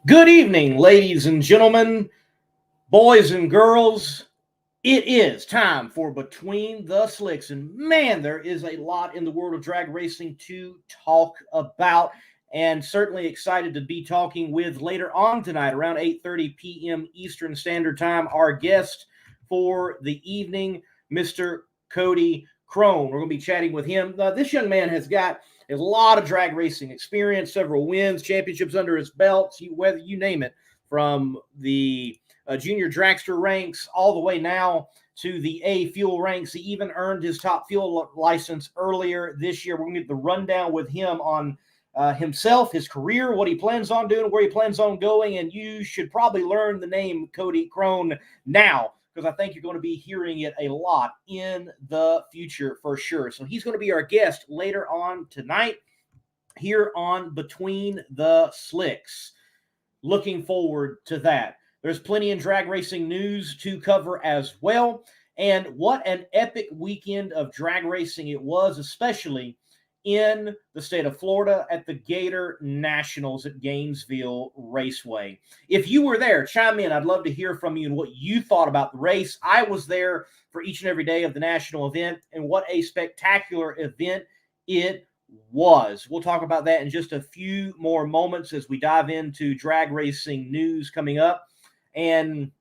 Good evening, ladies and gentlemen, boys and girls. It is time for Between the Slicks. And man, there is a lot in the world of drag racing to talk about. And certainly excited to be talking with later on tonight around 8:30 p.m. Eastern Standard Time, our guest for the evening, Mr. Cody Krohn. We're going to be chatting with him. This young man has got a lot of drag racing experience, several wins, championships under his belt, whether you name it, from the junior dragster ranks all the way now to the A fuel ranks. He even earned his top fuel license earlier this year. We're going to get the rundown with him on himself, his career, what he plans on doing, where he plans on going, and you should probably learn the name Cody Krohn now, because I think you're going to be hearing it a lot in the future for sure. So he's going to be our guest later on tonight here on Between the Slicks. Looking forward to that. There's plenty in drag racing news to cover as well. And what an epic weekend of drag racing it was, especially in the state of Florida at the Gator Nationals at Gainesville Raceway. If you were there, chime in. I'd love to hear from you and what you thought about the race. I was there for each and every day of the national event, and what a spectacular event it was. We'll talk about that in just a few more moments as we dive into drag racing news coming up and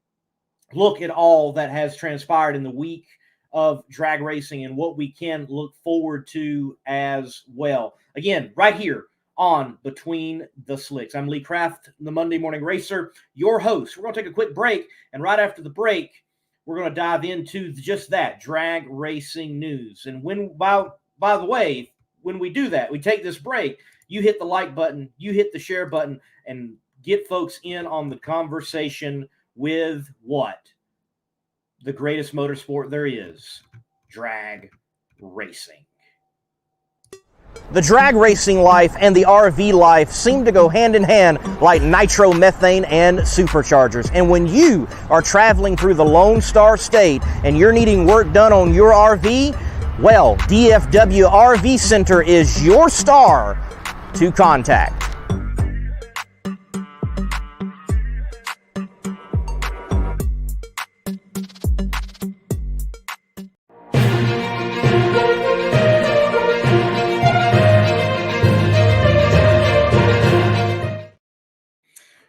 look at all that has transpired in the week of drag racing and what we can look forward to as well. Again, right here on Between the Slicks. I'm Lee Kraft, the Monday Morning Racer, your host. We're going to take a quick break, and right after the break, we're going to dive into just that, drag racing news. And by the way, when we do that, we take this break, you hit the like button, you hit the share button, and get folks in on the conversation with what? The greatest motorsport there is, drag racing. The drag racing life and the RV life seem to go hand in hand like nitromethane and superchargers. And when you are traveling through the Lone Star State and you're needing work done on your RV, well, DFW RV Center is your star to contact.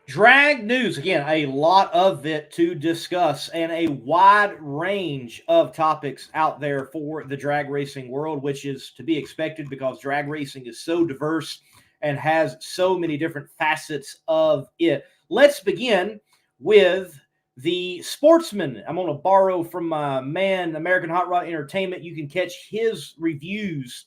Drag news, again, a lot of it to discuss and a wide range of topics out there for the drag racing world, which is to be expected because drag racing is so diverse and has so many different facets of it. Let's begin with the sportsman. I'm going to borrow from my man, American Hot Rod Entertainment. You can catch his reviews,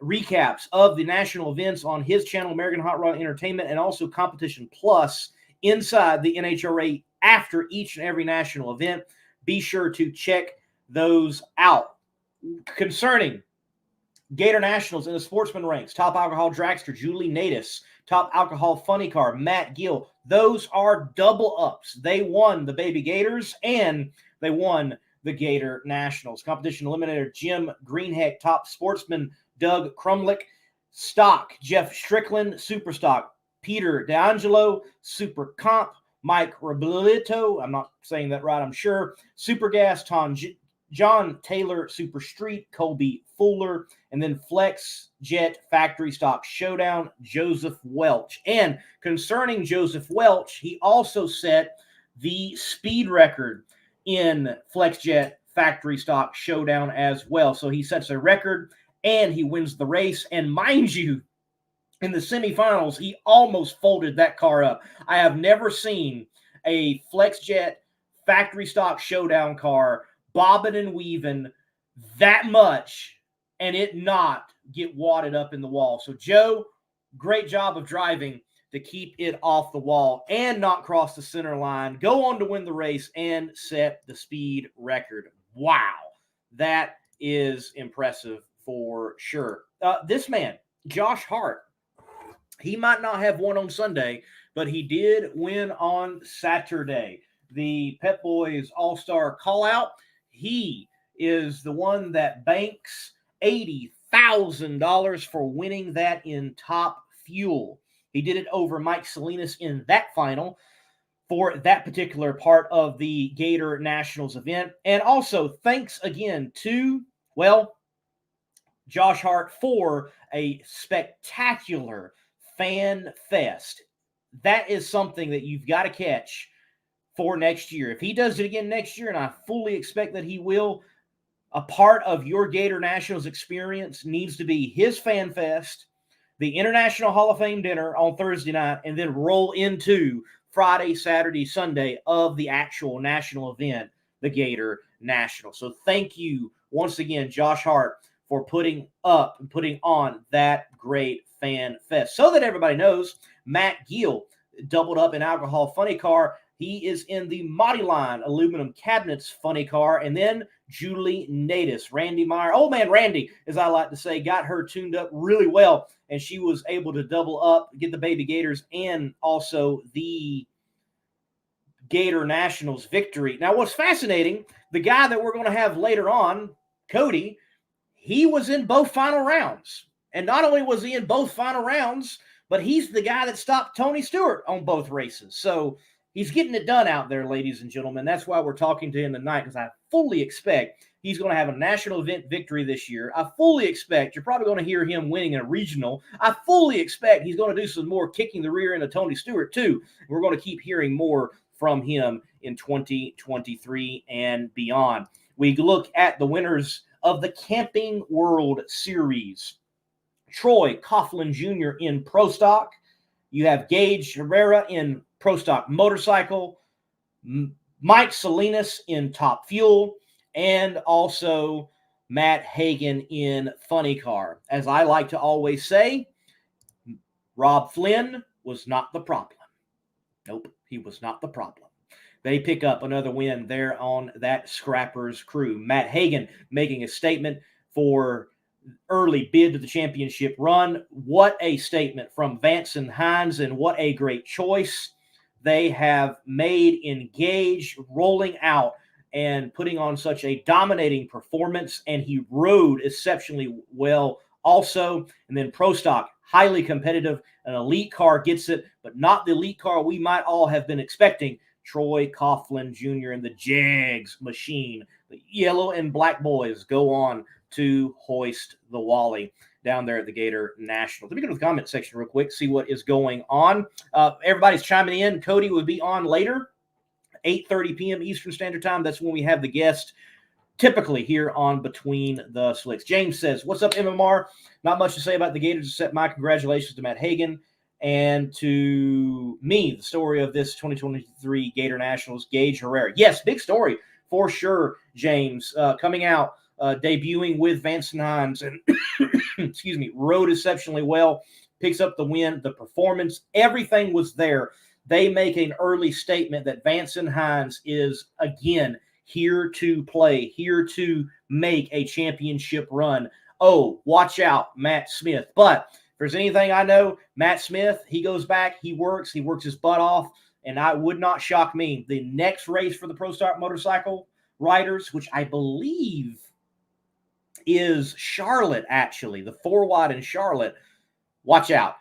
recaps of the national events on his channel, American Hot Rod Entertainment, and also Competition Plus inside the NHRA after each and every national event. Be sure to check those out. Concerning Gator Nationals in the sportsman ranks, top alcohol dragster Julie Natus, top alcohol funny car Matt Gill. Those are double ups. They won the Baby Gators and they won the Gator Nationals. Competition eliminator Jim Greenheck, top sportsman Doug Crumlick, stock Jeff Strickland, super stock Peter D'Angelo, super comp Mike Roblito, I'm not saying that right, I'm sure, super gas John Taylor, super street Colby Fuller, and then flex jet factory stock showdown Joseph Welch. And concerning Joseph Welch, he also set the speed record in flex jet factory stock showdown as well. So he sets a record and he wins the race. And mind you, in the semifinals, he almost folded that car up. I have never seen a FlexJet factory stock showdown car bobbing and weaving that much and it not get wadded up in the wall. So, Joe, great job of driving to keep it off the wall and not cross the center line. Go on to win the race and set the speed record. Wow, that is impressive for sure. This man, Josh Hart, he might not have won on Sunday, but he did win on Saturday. The Pep Boys All-Star Call-Out, he is the one that banks $80,000 for winning that in top fuel. He did it over Mike Salinas in that final for that particular part of the Gator Nationals event. And also, thanks again to, well, Josh Hart for a spectacular fan fest. That is something that you've got to catch for next year. If he does it again next year, and I fully expect that he will, a part of your Gator Nationals experience needs to be his fan fest, the International Hall of Fame dinner on Thursday night, and then roll into Friday, Saturday, Sunday of the actual national event, the Gator National. So thank you once again, Josh Hart, for putting on that great fan fest. So that everybody knows, Matt Gill doubled up in Alcohol Funny Car. He is in the Motti Line Aluminum Cabinets Funny Car. And then Julie Natus, Randy Meyer. Old man Randy, as I like to say, got her tuned up really well. And she was able to double up, get the Baby Gators, and also the Gator Nationals victory. Now, what's fascinating, the guy that we're going to have later on, Cody, he was in both final rounds. And not only was he in both final rounds, but he's the guy that stopped Tony Stewart on both races. So he's getting it done out there, ladies and gentlemen. That's why we're talking to him tonight, because I fully expect he's going to have a national event victory this year. I fully expect you're probably going to hear him winning a regional. I fully expect he's going to do some more kicking the rear end of Tony Stewart, too. We're going to keep hearing more from him in 2023 and beyond. We look at the winners of the Camping World Series. Troy Coughlin Jr. in Pro Stock. You have Gage Herrera in Pro Stock Motorcycle. Mike Salinas in Top Fuel. And also Matt Hagan in Funny Car. As I like to always say, Rob Flynn was not the problem. Nope, he was not the problem. They pick up another win there on that Scrappers crew. Matt Hagan making a statement for early bid to the championship run. What a statement from Vance and Hines, and what a great choice they have made in Gage, rolling out and putting on such a dominating performance, and he rode exceptionally well also. And then Pro Stock, highly competitive. An elite car gets it, but not the elite car we might all have been expecting. Troy Coughlin Jr. and the Jags machine. The yellow and black boys go on to hoist the Wally down there at the Gator National. Let me go to the comment section real quick, see what is going on. Everybody's chiming in. Cody will be on later, 8:30 p.m. Eastern Standard Time. That's when we have the guest, typically here on Between the Slicks. James says, what's up, MMR? Not much to say about the Gators except my congratulations to Matt Hagan. And to me, the story of this 2023 Gator Nationals, Gage Herrera. Yes, big story for sure, James. Coming out, debuting with Vance and Hines, and excuse me, rode exceptionally well, picks up the win, the performance, everything was there. They make an early statement that Vance and Hines is, again, here to play, here to make a championship run. Oh, watch out, Matt Smith. But if there's anything I know, Matt Smith, he goes back, he works his butt off, and I would not shock me. The next race for the Pro Stock Motorcycle riders, which I believe is Charlotte, actually, the 4 wide in Charlotte. Watch out,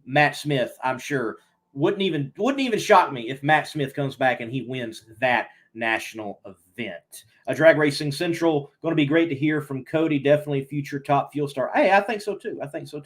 Matt Smith, I'm sure. Wouldn't even shock me if Matt Smith comes back and he wins that national event. Drag Racing Central, going to be great to hear from Cody. Definitely future top fuel star. Hey, I think so too.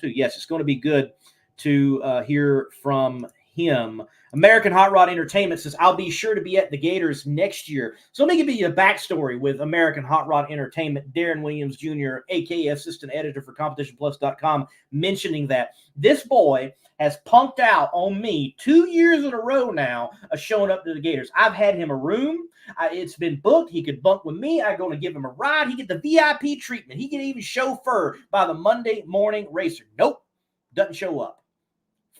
Yes, it's going to be good to hear from him. American Hot Rod Entertainment says, I'll be sure to be at the Gators next year. So let me give you a backstory with American Hot Rod Entertainment. Darren Williams Jr., a.k.a. assistant editor for CompetitionPlus.com, mentioning that this boy has punked out on me 2 years in a row now of showing up to the Gators. I've had him a room. It's been booked. He could bunk with me. I'm going to give him a ride. He get the VIP treatment. He get even chauffeured by the Monday morning racer. Nope, doesn't show up.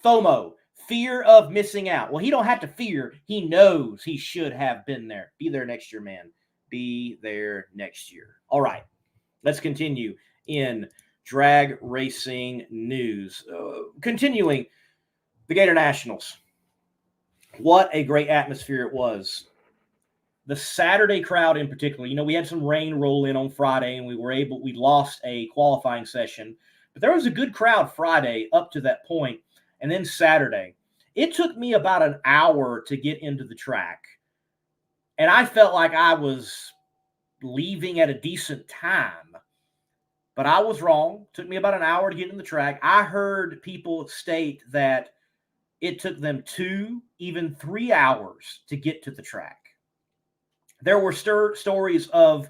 FOMO, fear of missing out. Well, he don't have to fear. He knows he should have been there. Be there next year, man. Be there next year. All right, let's continue in drag racing news. Continuing the Gator Nationals. What a great atmosphere it was. The Saturday crowd in particular, we had some rain roll in on Friday and we lost a qualifying session, but there was a good crowd Friday up to that point. And then Saturday, it took me about an hour to get into the track. And I felt like I was leaving at a decent time. But I was wrong. It took me about an hour to get in the track. I heard people state that it took them 2, even 3 hours to get to the track. There were stories of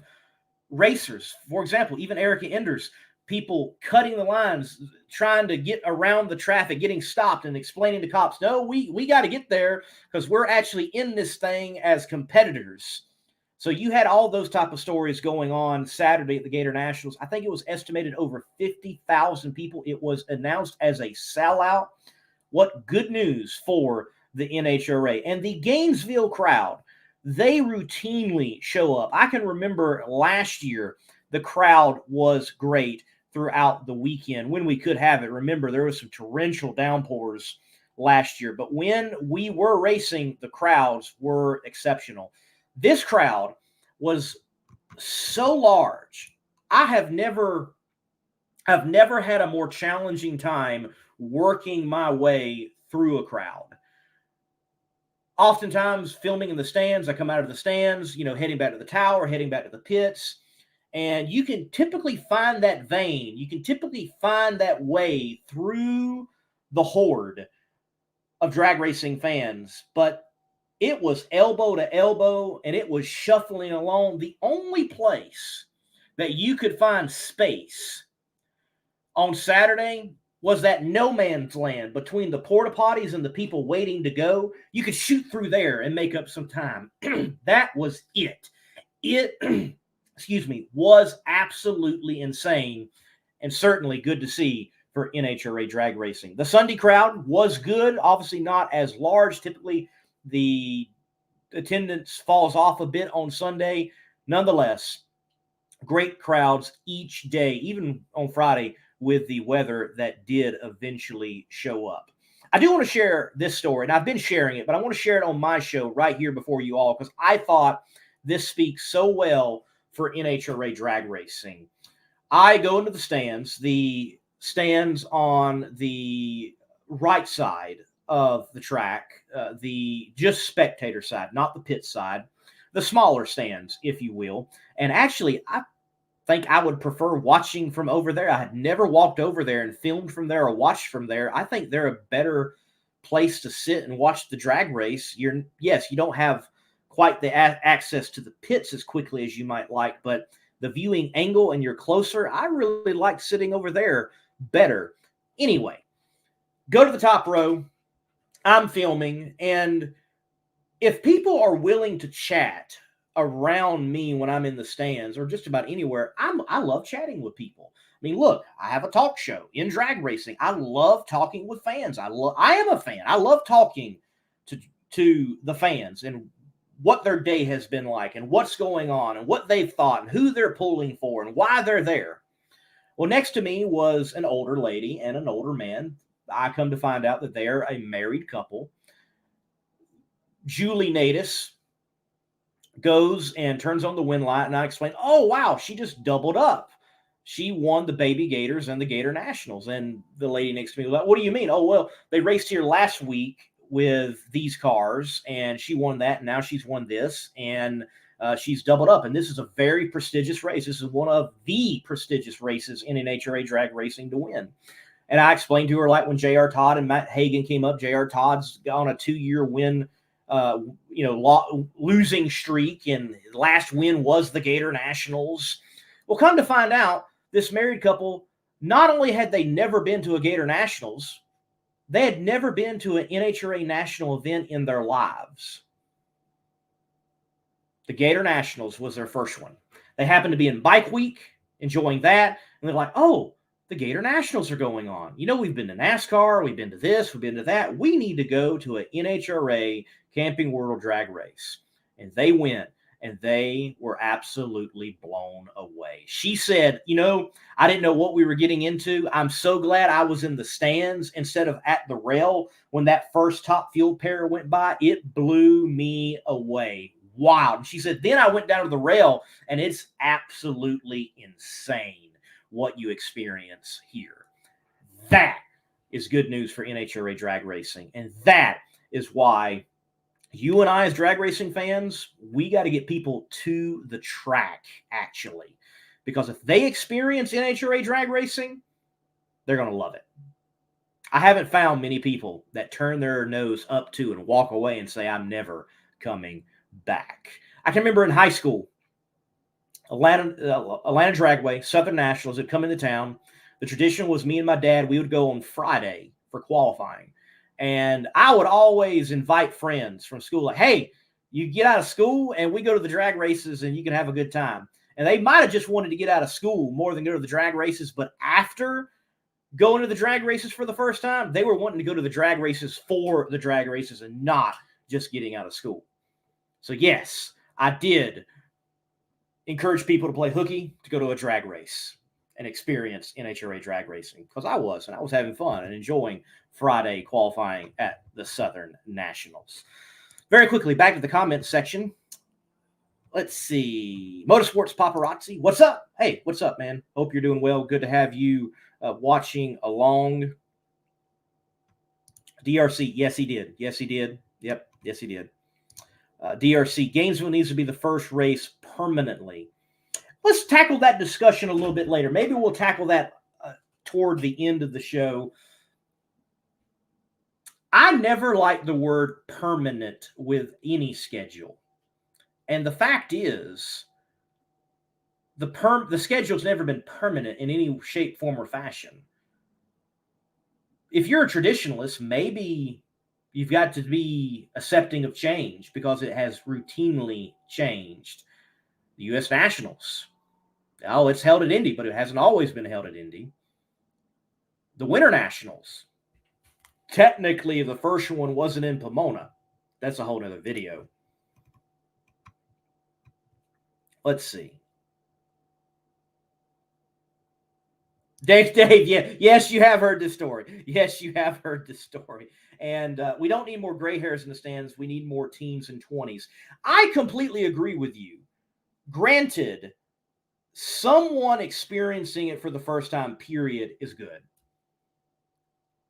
racers, for example, even Erica Enders, people cutting the lines, trying to get around the traffic, getting stopped and explaining to cops, no, we got to get there because we're actually in this thing as competitors. So you had all those type of stories going on Saturday at the Gator Nationals. I think it was estimated over 50,000 people. It was announced as a sellout. What good news for the NHRA. And the Gainesville crowd, they routinely show up. I can remember last year, the crowd was great throughout the weekend when we could have it. Remember, there was some torrential downpours last year. But when we were racing, the crowds were exceptional. This crowd was so large. I've never had a more challenging time working my way through a crowd. Oftentimes filming in the stands, I come out of the stands, heading back to the tower, heading back to the pits, and you can typically find that vein. You can typically find that way through the horde of drag racing fans, but it was elbow to elbow, and it was shuffling along. The only place that you could find space on Saturday was that no man's land between the porta potties and the people waiting to go. You could shoot through there and make up some time. That was it. It, was absolutely insane, and certainly good to see for NHRA drag racing. The Sunday crowd was good, obviously not as large. Typically, the attendance falls off a bit on Sunday. Nonetheless, great crowds each day, even on Friday, with the weather that did eventually show up. I do want to share this story, and I've been sharing it, but I want to share it on my show right here before you all, because I thought this speaks so well for NHRA drag racing. I go into the stands on the right side of the track, the just spectator side, not the pit side, the smaller stands, if you will. And actually, I think I would prefer watching from over there. I had never walked over there and filmed from there or watched from there. I think they're a better place to sit and watch the drag race. You don't have quite the access to the pits as quickly as you might like, but the viewing angle and you're closer. I really like sitting over there better. Anyway, go to the top row. I'm filming, and if people are willing to chat around me when I'm in the stands or just about anywhere, I love chatting with people. I mean, look, I have a talk show in drag racing. I love talking with fans. I am a fan. I love talking to the fans and what their day has been like and what's going on and what they've thought and who they're pulling for and why they're there. Well, next to me was an older lady and an older man. I come to find out that they're a married couple. Julie Natus goes and turns on the wind light, and I explain, oh, wow, she just doubled up. She won the Baby Gators and the Gator Nationals. And the lady next to me was like, what do you mean? Oh, well, they raced here last week with these cars, and she won that, and now she's won this, and she's doubled up. And this is a very prestigious race. This is one of the prestigious races in NHRA drag racing to win. And I explained to her, like when J.R. Todd and Matt Hagan came up, J.R. Todd's on a 2-year win, losing streak, and last win was the Gator Nationals. Well, come to find out, this married couple, not only had they never been to a Gator Nationals, they had never been to an NHRA national event in their lives. The Gator Nationals was their first one. They happened to be in Bike Week, enjoying that, and they're like, oh, the Gator Nationals are going on. We've been to NASCAR, we've been to this, we've been to that. We need to go to an NHRA Camping World Drag Race. And they went, and they were absolutely blown away. She said, I didn't know what we were getting into. I'm so glad I was in the stands instead of at the rail when that first Top Fuel pair went by. It blew me away. Wow. And she said, then I went down to the rail, and it's absolutely insane what you experience here. That is good news for NHRA drag racing. And that is why you and I, as drag racing fans, we got to get people to the track, actually. Because if they experience NHRA drag racing, they're going to love it. I haven't found many people that turn their nose up to and walk away and say, I'm never coming back. I can remember in high school, Atlanta Dragway, Southern Nationals had come into town. The tradition was me and my dad, we would go on Friday for qualifying. And I would always invite friends from school, like, hey, you get out of school and we go to the drag races and you can have a good time. And they might have just wanted to get out of school more than go to the drag races. But after going to the drag races for the first time, they were wanting to go to the drag races for the drag races and not just getting out of school. So yes, I did encourage people to play hooky to go to a drag race and experience NHRA drag racing, because I was having fun and enjoying Friday qualifying at the Southern Nationals. Very quickly, back to the comments section. Let's see. Motorsports Paparazzi, what's up? Hey, what's up, man? Hope you're doing well. Good to have you watching along. DRC, yes, he did. Yes, he did. Yep, yes, he did. DRC, Gainesville needs to be the first race permanently. Let's tackle that discussion a little bit later. Maybe we'll tackle that toward the end of the show. I never liked the word permanent with any schedule. And the fact is, the schedule's never been permanent in any shape, form, or fashion. If you're a traditionalist, maybe you've got to be accepting of change because it has routinely changed. The U.S. Nationals. Oh, it's held at Indy, but it hasn't always been held at Indy. The Winter Nationals. Technically, the first one wasn't in Pomona. That's a whole other video. Let's see. Dave, yeah. Yes, you have heard this story. Yes, you have heard this story. And we don't need more gray hairs in the stands. We need more teams in 20s. I completely agree with you. Granted, someone experiencing it for the first time, period, is good.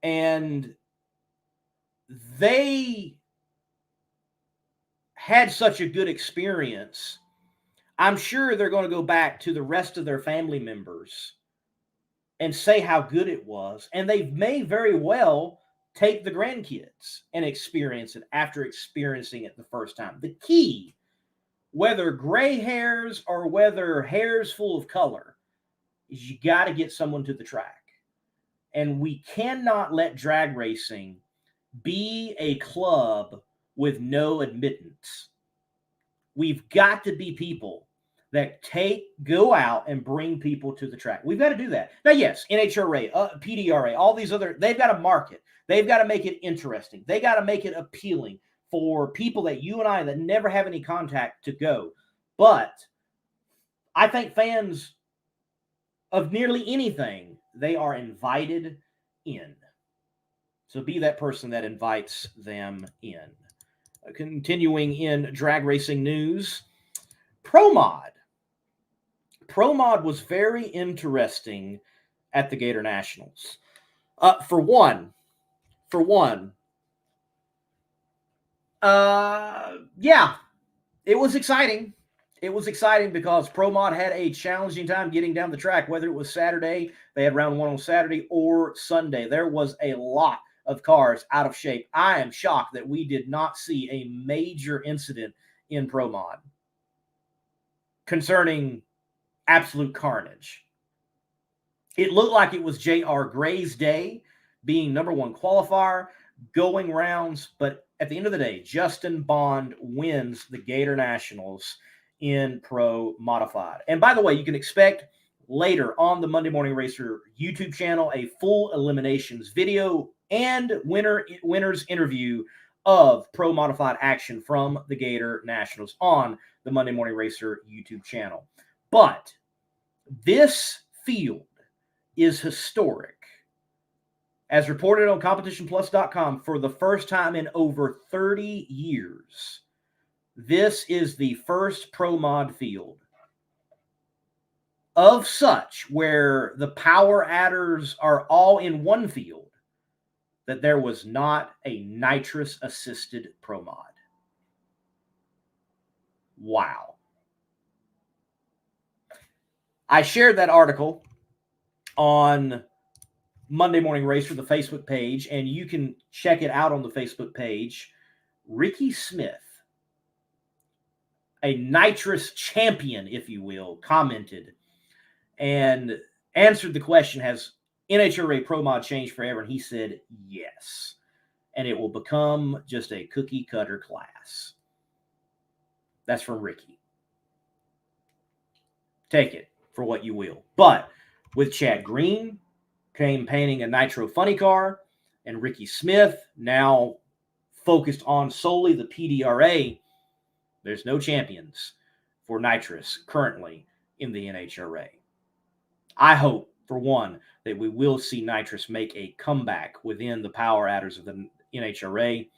And they had such a good experience. I'm sure they're going to go back to the rest of their family members and say how good it was. And they may very well take the grandkids and experience it after experiencing it the first time. The key, whether gray hairs or whether hairs full of color, is you got to get someone to the track. And we cannot let drag racing be a club with no admittance. We've got to be people that go out and bring people to the track. We've got to do that. Now, yes, NHRA, PDRA, all these other, they've got to market. They've got to make it interesting. They got to make it appealing for people that you and I that never have any contact to go. But I think fans of nearly anything, they are invited in. So be that person that invites them in. Continuing in drag racing news, Pro Mod. Pro Mod was very interesting at the Gator Nationals. For one, yeah, it was exciting. It was exciting because Pro Mod had a challenging time getting down the track, whether it was Saturday, they had round one on Saturday, or Sunday. There was a lot of cars out of shape. I am shocked that we did not see a major incident in Pro Mod concerning absolute carnage. It looked like it was J.R. Gray's day, being number one qualifier, going rounds, but at the end of the day, Justin Bond wins the Gator Nationals in Pro Modified. And by the way, you can expect later on the Monday Morning Racer YouTube channel a full eliminations video and winner's interview of Pro Modified action from the Gator Nationals on the Monday Morning Racer YouTube channel. But this field is historic. As reported on CompetitionPlus.com, for the first time in over 30 years, this is the first Pro Mod field of such where the power adders are all in one field that there was not a nitrous-assisted Pro Mod. Wow. I shared that article on Monday Morning Race for the Facebook page, and you can check it out on the Facebook page. Ricky Smith, a nitrous champion, if you will, commented and answered the question, has NHRA Pro Mod changed forever? And he said, yes. And it will become just a cookie cutter class. That's from Ricky. Take it for what you will. But with Chad Green campaigning a Nitro Funny Car, and Ricky Smith now focused on solely the PDRA, there's no champions for nitrous currently in the NHRA. I hope, for one, that we will see nitrous make a comeback within the power adders of the NHRA.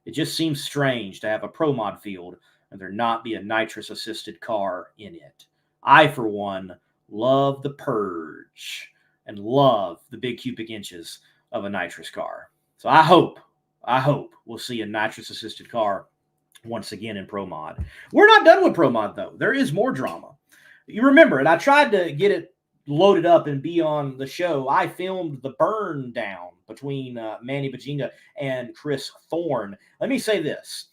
It just seems strange to have a Pro Mod field and there not be a nitrous-assisted car in it. I, for one, love the purge and love the big cubic inches of a nitrous car. So I hope we'll see a nitrous-assisted car once again in Pro Mod. We're not done with Pro Mod, though. There is more drama. You remember, and I tried to get it loaded up and be on the show. I filmed the burn down between Manny Bajinga and Chris Thorne. Let me say this.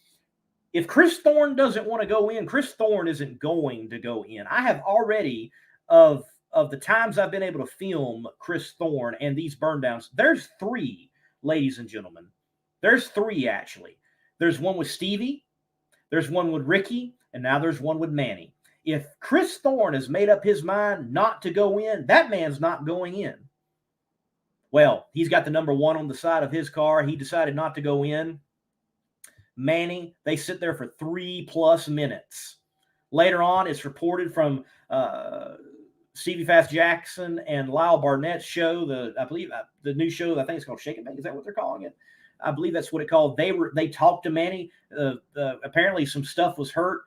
If Chris Thorne doesn't want to go in, Chris Thorne isn't going to go in. I have already, of the times I've been able to film Chris Thorne and these burn downs, there's 3, ladies and gentlemen. There's 3, actually. There's one with Stevie, there's one with Ricky, and now there's one with Manny. If Chris Thorne has made up his mind not to go in, that man's not going in. Well, he's got the number 1 on the side of his car. He decided not to go in. Manny, they sit there for 3+ minutes. Later on, it's reported from Stevie Fast Jackson and Lyle Barnett's show, I believe the new show, I think it's called Shake and Bake. Is that what they're calling it? I believe that's what it called. They talked to Manny. Apparently some stuff was hurt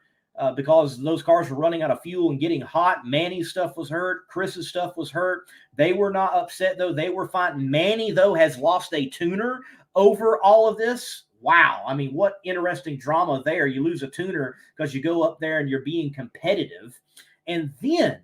because those cars were running out of fuel and getting hot. Manny's stuff was hurt. Chris's stuff was hurt. They were not upset, though. They were fine. Manny, though, has lost a tuner over all of this. Wow. I mean, what interesting drama there. You lose a tuner because you go up there and you're being competitive. And then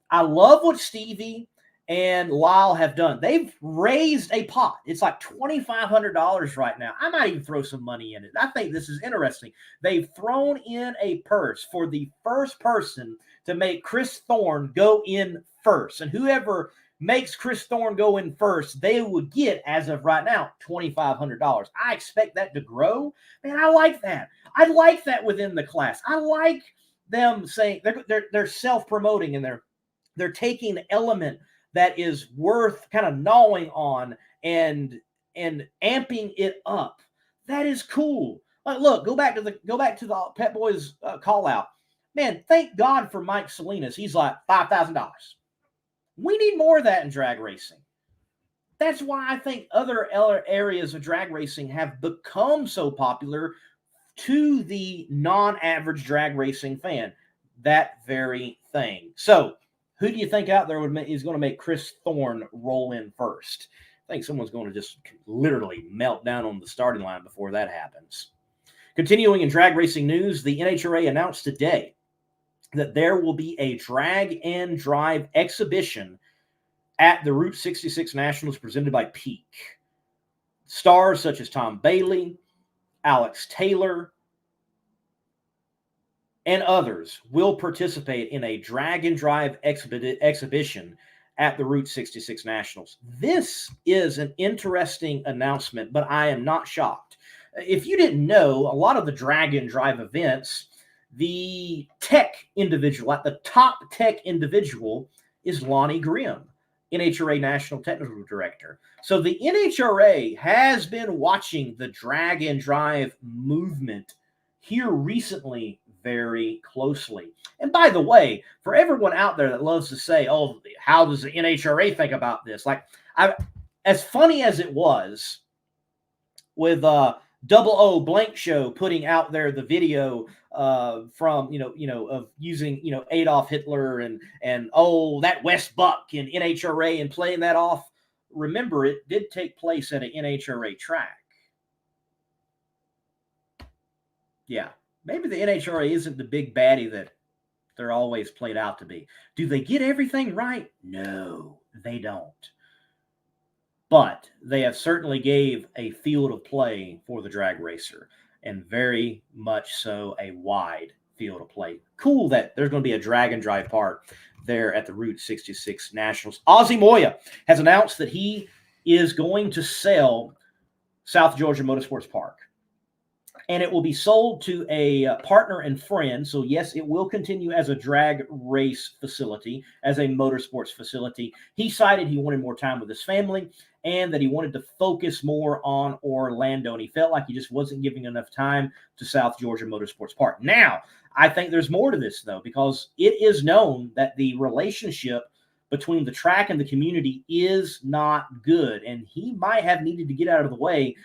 I love what Stevie and Lyle have done. They've raised a pot. It's like $2,500 right now. I might even throw some money in it. I think this is interesting. They've thrown in a purse for the first person to make Chris Thorne go in first. And whoever makes Chris Thorne go in first, they would get, as of right now, $2,500. I expect that to grow. Man, I like that. I like that within the class. I like them saying they're self-promoting and they're taking the element that is worth kind of gnawing on and amping it up. That is cool. Like, look, go back to the Pet Boys call out. Man, thank God for Mike Salinas. He's like $5,000. We need more of that in drag racing. That's why I think other areas of drag racing have become so popular to the non-average drag racing fan. That very thing. So, who do you think out there is going to make Chris Thorne roll in first? I think someone's going to just literally melt down on the starting line before that happens. Continuing in drag racing news, the NHRA announced today that there will be a drag and drive exhibition at the Route 66 Nationals presented by Peak. Stars such as Tom Bailey, Alex Taylor, and others will participate in a drag and drive exhibition at the Route 66 Nationals. This is an interesting announcement, but I am not shocked. If you didn't know, a lot of the drag and drive events, the tech individual, at the top tech individual, is Lonnie Grimm, NHRA National Technical Director. So the NHRA has been watching the drag and drive movement here recently very closely. And by the way, for everyone out there that loves to say, oh, how does the NHRA think about this? Like, as funny as it was with Double O Blank Show putting out there the video from, of using, Adolf Hitler and oh, that West Buck and NHRA and playing that off. remember, it did take place at an NHRA track. Yeah, maybe the NHRA isn't the big baddie that they're always played out to be. Do they get everything right? No, they don't. But they have certainly gave a field of play for the drag racer, and very much so a wide field of play. Cool that there's going to be a drag and drive part there at the Route 66 Nationals. Ozzie Moya has announced that he is going to sell South Georgia Motorsports Park, and it will be sold to a partner and friend. So yes, it will continue as a drag race facility, as a motorsports facility. He cited he wanted more time with his family and that he wanted to focus more on Orlando, and he felt like he just wasn't giving enough time to South Georgia Motorsports Park. Now, I think there's more to this, though, because it is known that the relationship between the track and the community is not good, and he might have needed to get out of the way,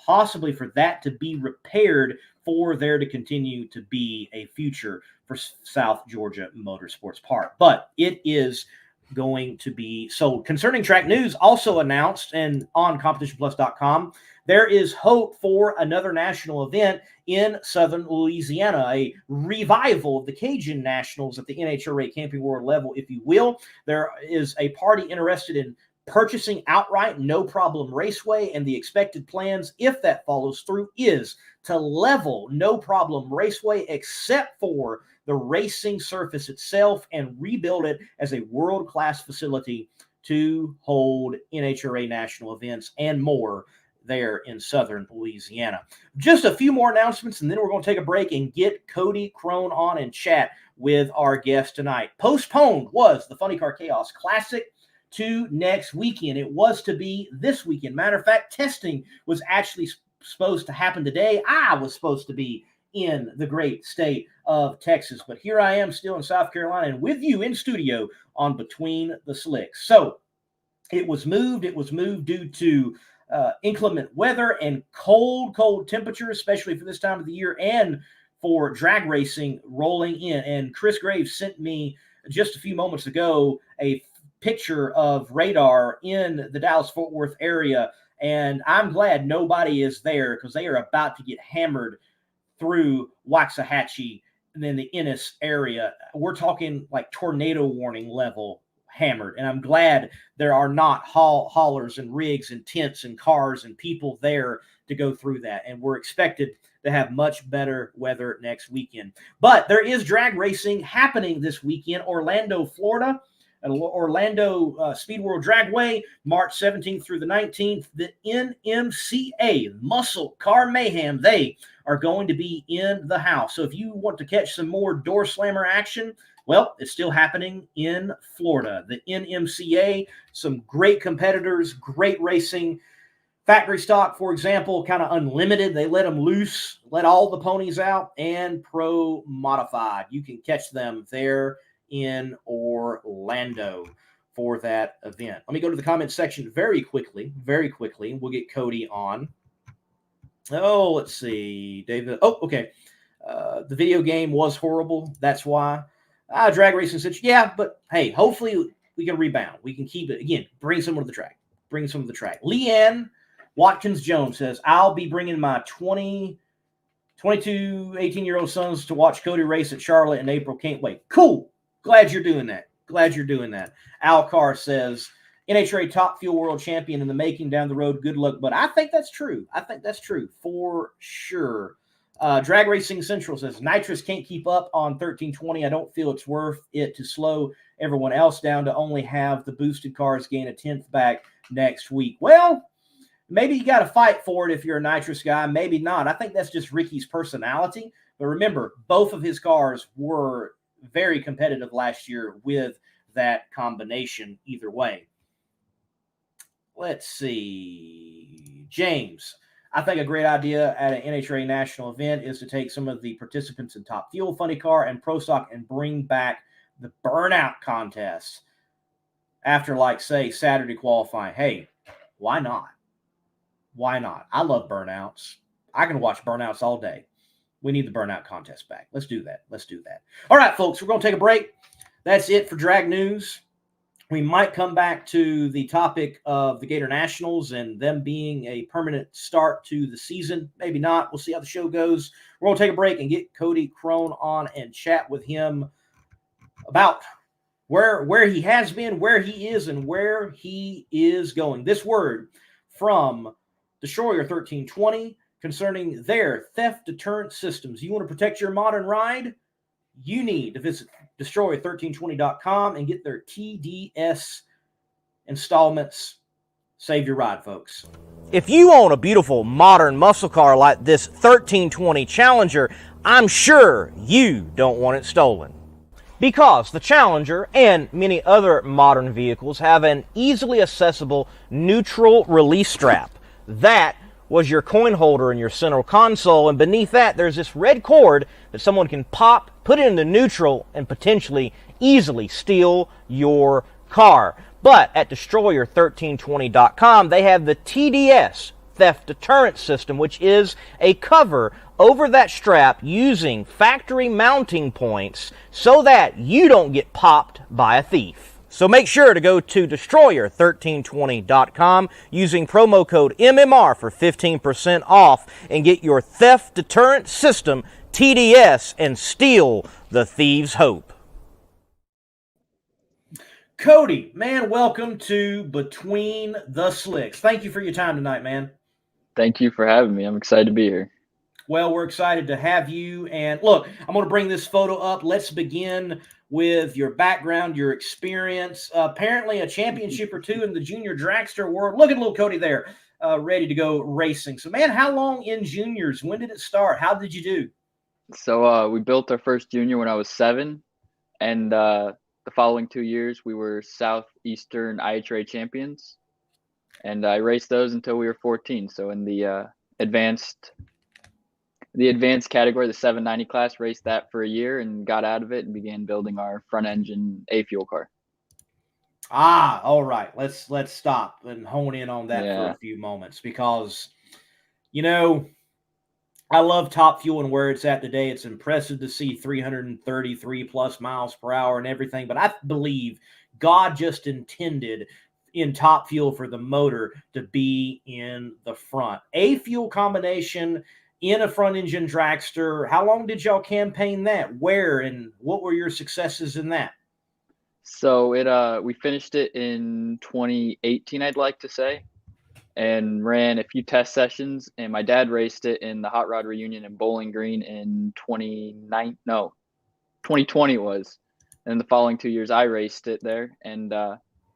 possibly for that to be repaired, for there to continue to be a future for South Georgia Motorsports Park. But it is going to be sold. Concerning track news, also announced and on competitionplus.com, there is hope for another national event in southern Louisiana, a revival of the Cajun Nationals at the NHRA Camping World level, if you will. There is a party interested in purchasing outright No Problem Raceway, and the expected plans, if that follows through, is to level No Problem Raceway except for the racing surface itself and rebuild it as a world-class facility to hold NHRA national events and more there in southern Louisiana. Just a few more announcements, and then we're going to take a break and get Cody Krohn on and chat with our guest tonight. Postponed was the Funny Car Chaos Classic to next weekend. It was to be this weekend. Matter of fact, testing was actually supposed to happen today. I was supposed to be in the great state of Texas, but here I am still in South Carolina and with you in studio on Between the Slicks. So it was moved. It was moved due to inclement weather and cold temperatures, especially for this time of the year and for drag racing rolling in. And Chris Graves sent me just a few moments ago a picture of radar in the Dallas-Fort Worth area, and I'm glad nobody is there because they are about to get hammered through Waxahachie and then the Ennis area. We're talking like tornado warning level hammered, and I'm glad there are not haulers and rigs and tents and cars and people there to go through that, and we're expected to have much better weather next weekend. But there is drag racing happening this weekend. Orlando, Florida, Orlando Speed World Dragway, March 17th through the 19th. The NMCA, Muscle Car Mayhem, they are going to be in the house. So if you want to catch some more door slammer action, well, it's still happening in Florida. The NMCA, some great competitors, great racing. Factory stock, for example, kind of unlimited. They let them loose, let all the ponies out, and pro modified. You can catch them there in Orlando for that event. Let me go to the comments section very quickly. We'll get Cody on. Oh, let's see. David. Oh, okay. The video game was horrible. That's why. Drag racing situation. Yeah, but hey, hopefully we can rebound. We can keep it. Again, bring someone to the track. Leanne Watkins-Jones says, I'll be bringing my 22, 18-year-old sons to watch Cody race at Charlotte in April. Can't wait. Cool. Glad you're doing that. Al Carr says, NHRA top fuel world champion in the making down the road. Good luck. But I think that's true. For sure. Drag Racing Central says, Nitrous can't keep up on 1320. I don't feel it's worth it to slow everyone else down to only have the boosted cars gain a 10th back next week. Well, maybe you got to fight for it if you're a Nitrous guy. Maybe not. I think that's just Ricky's personality. But remember, both of his cars were very competitive last year with that combination either way. Let's see. James, I think a great idea at an NHRA national event is to take some of the participants in Top Fuel, Funny Car, and Pro Stock and bring back the burnout contest after, like, say, Saturday qualifying. Hey, why not? I love burnouts. I can watch burnouts all day. We need the burnout contest back. Let's do that. All right, folks, we're going to take a break. That's it for drag news. We might come back to the topic of the Gator Nationals and them being a permanent start to the season. Maybe not. We'll see how the show goes. We're going to take a break and get Cody Krohn on and chat with him about where he has been, where he is, and where he is going. This word from Destroyer 1320 concerning their theft deterrent systems. You want to protect your modern ride? You need to visit destroyer1320.com and get their TDS installments. Save your ride, folks. If you own a beautiful modern muscle car like this 1320 Challenger, I'm sure you don't want it stolen. Because the Challenger and many other modern vehicles have an easily accessible neutral release strap. That was your coin holder in your central console, and beneath that there's this red cord that someone can pop, put it into neutral, and potentially easily steal your car. But at Destroyer1320.com, they have the TDS theft deterrent system, which is a cover over that strap using factory mounting points so that you don't get popped by a thief. So make sure to go to Destroyer1320.com using promo code MMR for 15% off and get your theft deterrent system TDS and steal the thieves' hope. Cody, man, welcome to Between the Slicks. Thank you for your time tonight, man. Thank you for having me. I'm excited to be here. Well, we're excited to have you. And look, I'm going to bring this photo up. Let's begin with your background, your experience. Apparently a championship or two in the junior dragster world. Look at little Cody there, ready to go racing. So, man, how long in juniors? When did it start? How did you do? So we built our first junior when I was 7. And the following 2 years, we were Southeastern NHRA champions. And I raced those until we were 14. So in the advanced category, the 790 class, raced that for a year and got out of it and began building our front engine A-fuel car. All right. Let's stop and hone in on that for a few moments because, you know, I love Top Fuel and where it's at today. It's impressive to see 333 plus miles per hour and everything, but I believe God just intended in Top Fuel for the motor to be in the front. A-fuel combination in a front engine dragster. How long did y'all campaign that? Where and what were your successes in that? So we finished it in 2018, I'd like to say, and ran a few test sessions. And my dad raced it in the Hot Rod Reunion in Bowling Green in 2020 it was. And the following 2 years, I raced it there. And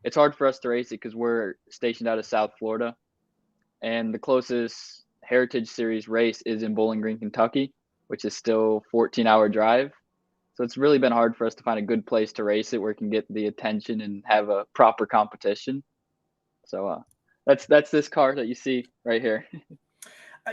it's hard for us to race it because we're stationed out of South Florida, and the closest Heritage Series race is in Bowling Green, Kentucky, which is still 14-hour drive. So it's really been hard for us to find a good place to race it where it can get the attention and have a proper competition. So that's this car that you see right here.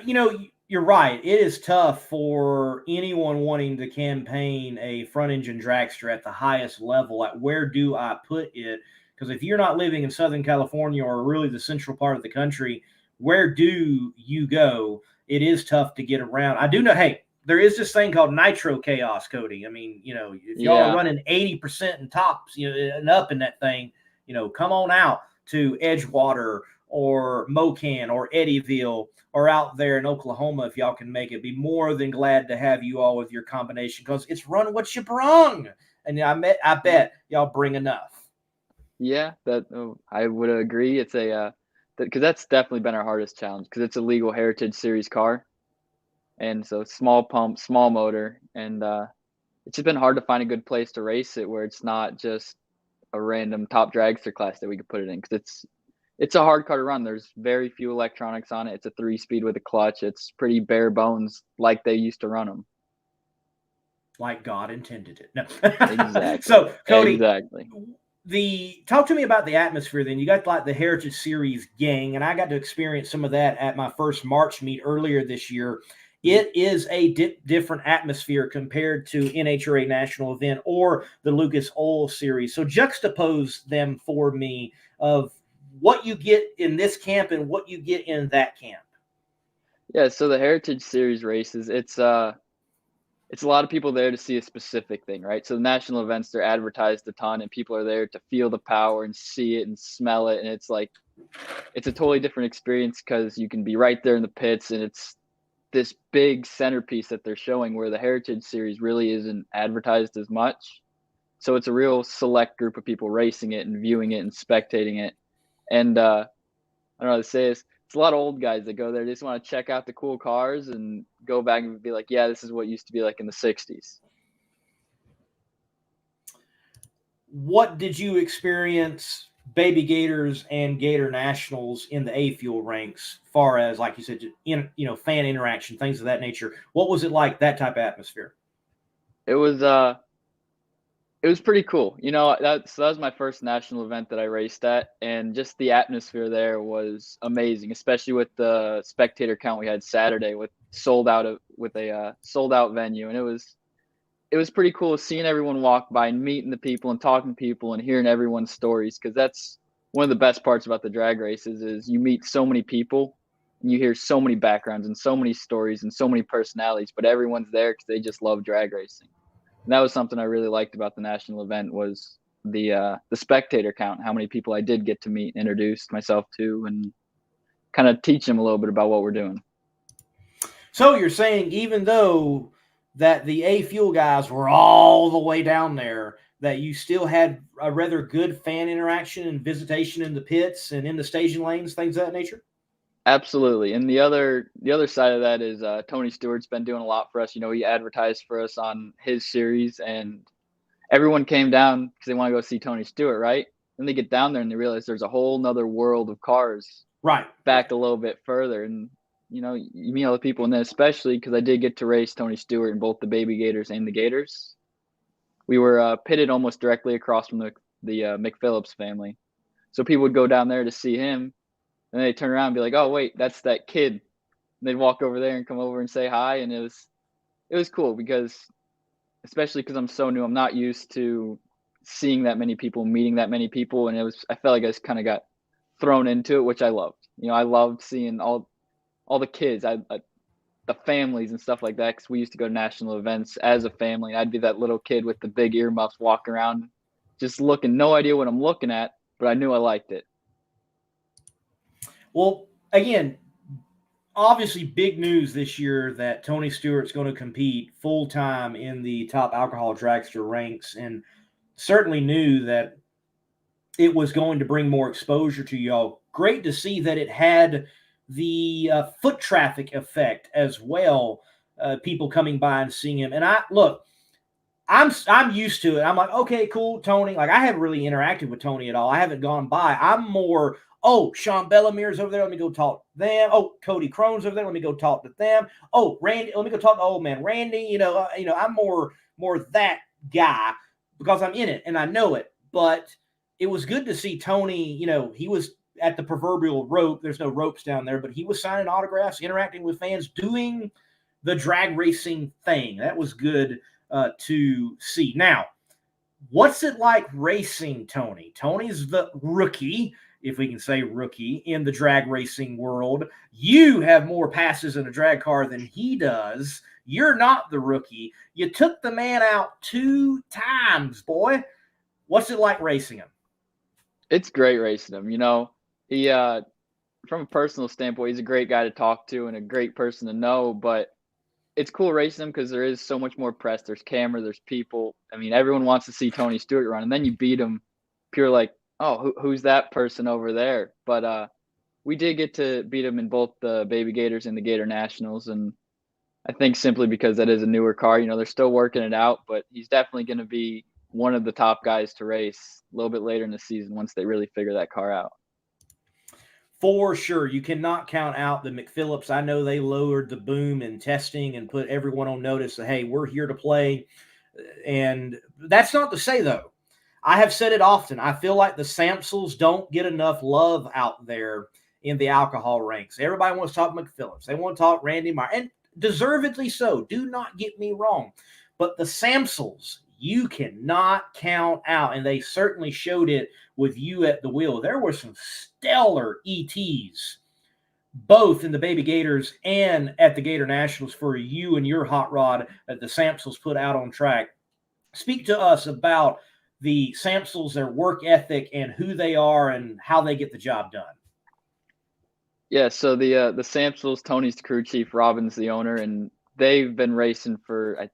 You know, you're right. It is tough for anyone wanting to campaign a front engine dragster at the highest level. At where do I put it? Because if you're not living in Southern California or really the central part of the country, where do you go? It is tough to get around. I do know, hey, there is this thing called nitro chaos, Cody. I mean, you know, if y'all are running 80% in tops, you know, and up in that thing, you know, come on out to Edgewater or Mocan or Eddyville or out there in Oklahoma if y'all can make it. Be more than glad to have you all with your combination because it's run what you brung. And I bet y'all bring enough. Yeah, I would agree. It's because that's definitely been our hardest challenge because it's a legal Heritage Series car. And so small pump, small motor, and it's just been hard to find a good place to race it where it's not just a random top dragster class that we could put it in because it's a hard car to run. There's very few electronics on it. It's a 3-speed with a clutch. It's pretty bare bones like they used to run them. Like God intended it. No. Exactly. So, Cody, exactly. Talk to me about the atmosphere then. You got like the Heritage Series gang, and I got to experience some of that at my first March meet earlier this year. It is a different atmosphere compared to NHRA National Event or the Lucas Oil Series. So juxtapose them for me of what you get in this camp and what you get in that camp. Yeah, so the Heritage Series races, it's it's a lot of people there to see a specific thing, right? So the national events, they're advertised a ton, and people are there to feel the power and see it and smell it. And it's like, it's a totally different experience because you can be right there in the pits, and it's this big centerpiece that they're showing, where the Heritage Series really isn't advertised as much. So it's a real select group of people racing it and viewing it and spectating it. And I don't know how to say this. It's a lot of old guys that go there. They just want to check out the cool cars and go back and be like, yeah, this is what used to be like in the 60s. What did you experience Baby Gators and Gator Nationals in the A Fuel ranks, far as, like you said, fan interaction, things of that nature? What was it like, that type of atmosphere? It was pretty cool. That was my first national event that I raced at, and just the atmosphere there was amazing, especially with the spectator count we had Saturday with a sold out venue. And it was pretty cool seeing everyone walk by and meeting the people and talking to people and hearing everyone's stories, because that's one of the best parts about the drag races is you meet so many people and you hear so many backgrounds and so many stories and so many personalities, but everyone's there because they just love drag racing. And that was something I really liked about the national event, was the spectator count, how many people I did get to meet, introduce myself to, and kind of teach them a little bit about what we're doing. So you're saying, even though that the A Fuel guys were all the way down there, that you still had a rather good fan interaction and visitation in the pits and in the staging lanes, things of that nature? Absolutely. And the other side of that is Tony Stewart's been doing a lot for us. He advertised for us on his series, and everyone came down because they want to go see Tony Stewart, right? Then they get down there and they realize there's a whole nother world of cars right back a little bit further. And, you meet all the people. And then especially because I did get to race Tony Stewart in both the Baby Gators and the Gators. We were pitted almost directly across from the McPhillips family. So people would go down there to see him, and they turn around and be like, oh, wait, that's that kid. And they'd walk over there and come over and say hi. And it was cool because, especially because I'm so new, I'm not used to seeing that many people, meeting that many people. And I felt like I just kind of got thrown into it, which I loved. I loved seeing all the kids, the families and stuff like that, because we used to go to national events as a family. I'd be that little kid with the big earmuffs walking around, just looking, no idea what I'm looking at, but I knew I liked it. Well, again, obviously big news this year that Tony Stewart's going to compete full-time in the top alcohol dragster ranks, and certainly knew that it was going to bring more exposure to y'all. Great to see that it had the foot traffic effect as well, people coming by and seeing him. And I'm used to it. I'm like, okay, cool, Tony. Like, I haven't really interacted with Tony at all. I haven't gone by. I'm more, oh, Sean Bellamir's over there. Let me go talk to them. Oh, Cody Krohn's over there. Let me go talk to them. Oh, Randy, let me go talk to old man Randy. I'm more that guy because I'm in it and I know it. But it was good to see Tony. He was at the proverbial rope. There's no ropes down there, but he was signing autographs, interacting with fans, doing the drag racing thing. That was good to see. Now, what's it like racing Tony? Tony's the rookie, if we can say rookie, in the drag racing world. You have more passes in a drag car than he does. You're not the rookie. You took the man out 2 times, boy. What's it like racing him? It's great racing him. He, from a personal standpoint, he's a great guy to talk to and a great person to know, but it's cool racing him because there is so much more press. There's camera, there's people. I mean, everyone wants to see Tony Stewart run, and then you beat him. Pure like, oh, who's that person over there? But we did get to beat him in both the Baby Gators and the Gator Nationals, and I think simply because that is a newer car. They're still working it out, but he's definitely going to be one of the top guys to race a little bit later in the season once they really figure that car out. For sure. You cannot count out the McPhillips. I know they lowered the boom in testing and put everyone on notice that, hey, we're here to play. And that's not to say, though, I have said it often, I feel like the Samsels don't get enough love out there in the alcohol ranks. Everybody wants to talk McPhillips. They want to talk Randy Meyer, and deservedly so. Do not get me wrong. But the Samsels, you cannot count out, and they certainly showed it with you at the wheel. There were some stellar ETs both in the Baby Gators and at the Gator Nationals for you and your hot rod that the Samsels put out on track. Speak to us about the Samsels, their work ethic, and who they are and how they get the job done. Yeah, so the Samsels, Tony's the crew chief, Robin's the owner, and they've been racing for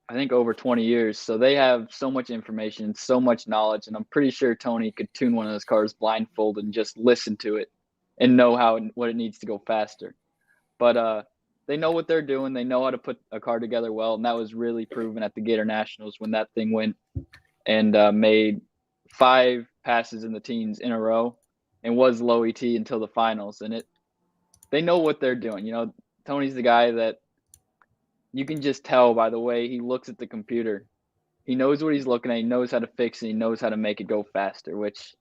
I think over 20 years. So they have so much information, so much knowledge, and I'm pretty sure Tony could tune one of those cars blindfolded and just listen to it and know what it needs to go faster. But they know what they're doing. They know how to put a car together well, and that was really proven at the Gator Nationals when that thing went and made 5 passes in the teens in a row and was low ET until the finals. And they know what they're doing. You know, Tony's the guy that you can just tell by the way he looks at the computer. He knows what he's looking at. He knows how to fix it. He knows how to make it go faster, which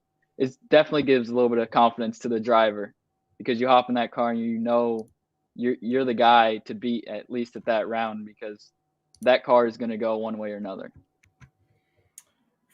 definitely gives a little bit of confidence to the driver, because you hop in that car and you know you're the guy to beat at least at that round, because that car is going to go one way or another.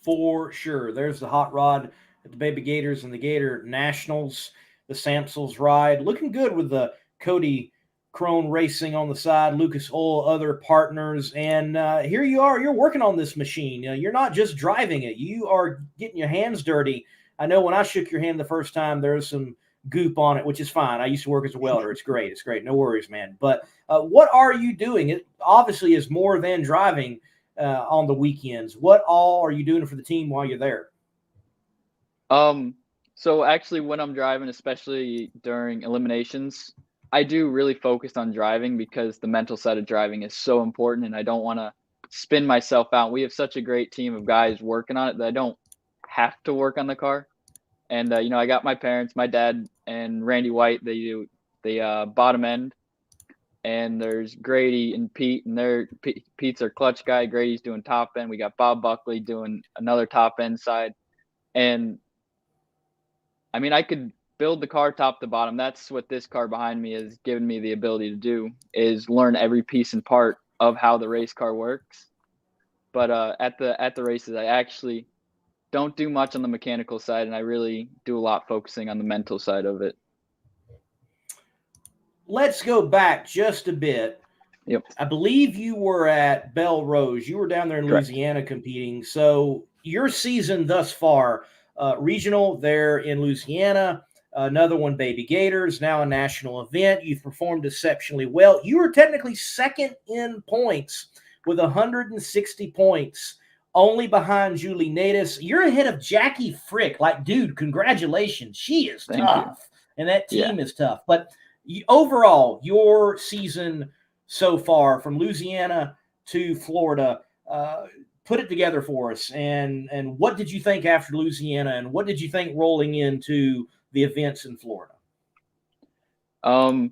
For sure. There's the hot rod at the Baby Gators and the Gator Nationals. The Samsels ride looking good with the Cody Krohn Racing on the side, Lucas Oil, other partners. And here you are. You're working on this machine. You're not just driving it. You are getting your hands dirty. I know when I shook your hand the first time, there was some goop on it, which is fine. I used to work as a welder. It's great. It's great. No worries, man. But what are you doing? It obviously is more than driving on the weekends. What all are you doing for the team while you're there? So actually when I'm driving, especially during eliminations, I do really focus on driving, because the mental side of driving is so important, and I don't want to spin myself out. We have such a great team of guys working on it that I don't have to work on the car. And, you know, I got my parents, my dad and Randy White, they do the bottom end. And there's Grady and Pete, and Pete's our clutch guy. Grady's doing top end. We got Bob Buckley doing another top end side. And I mean, I could build the car top to bottom. That's what this car behind me has given me the ability to do, is learn every piece and part of how the race car works. But at the races, I actually don't do much on the mechanical side, and I really do a lot focusing on the mental side of it. Let's go back just a bit. Yep. I believe you were at Belle Rose. You were down there in Correct. Louisiana competing. So your season thus far, regional there in Louisiana, another one, Baby Gators, now a national event. You've performed exceptionally well. You were technically second in points with 160 points, only behind Julie Natus. You're ahead of Jackie Frick. Like, dude, congratulations. She is tough. And that team is tough. But overall, your season so far from Louisiana to Florida, put it together for us. And what did you think after Louisiana, and what did you think rolling into the events in Florida? You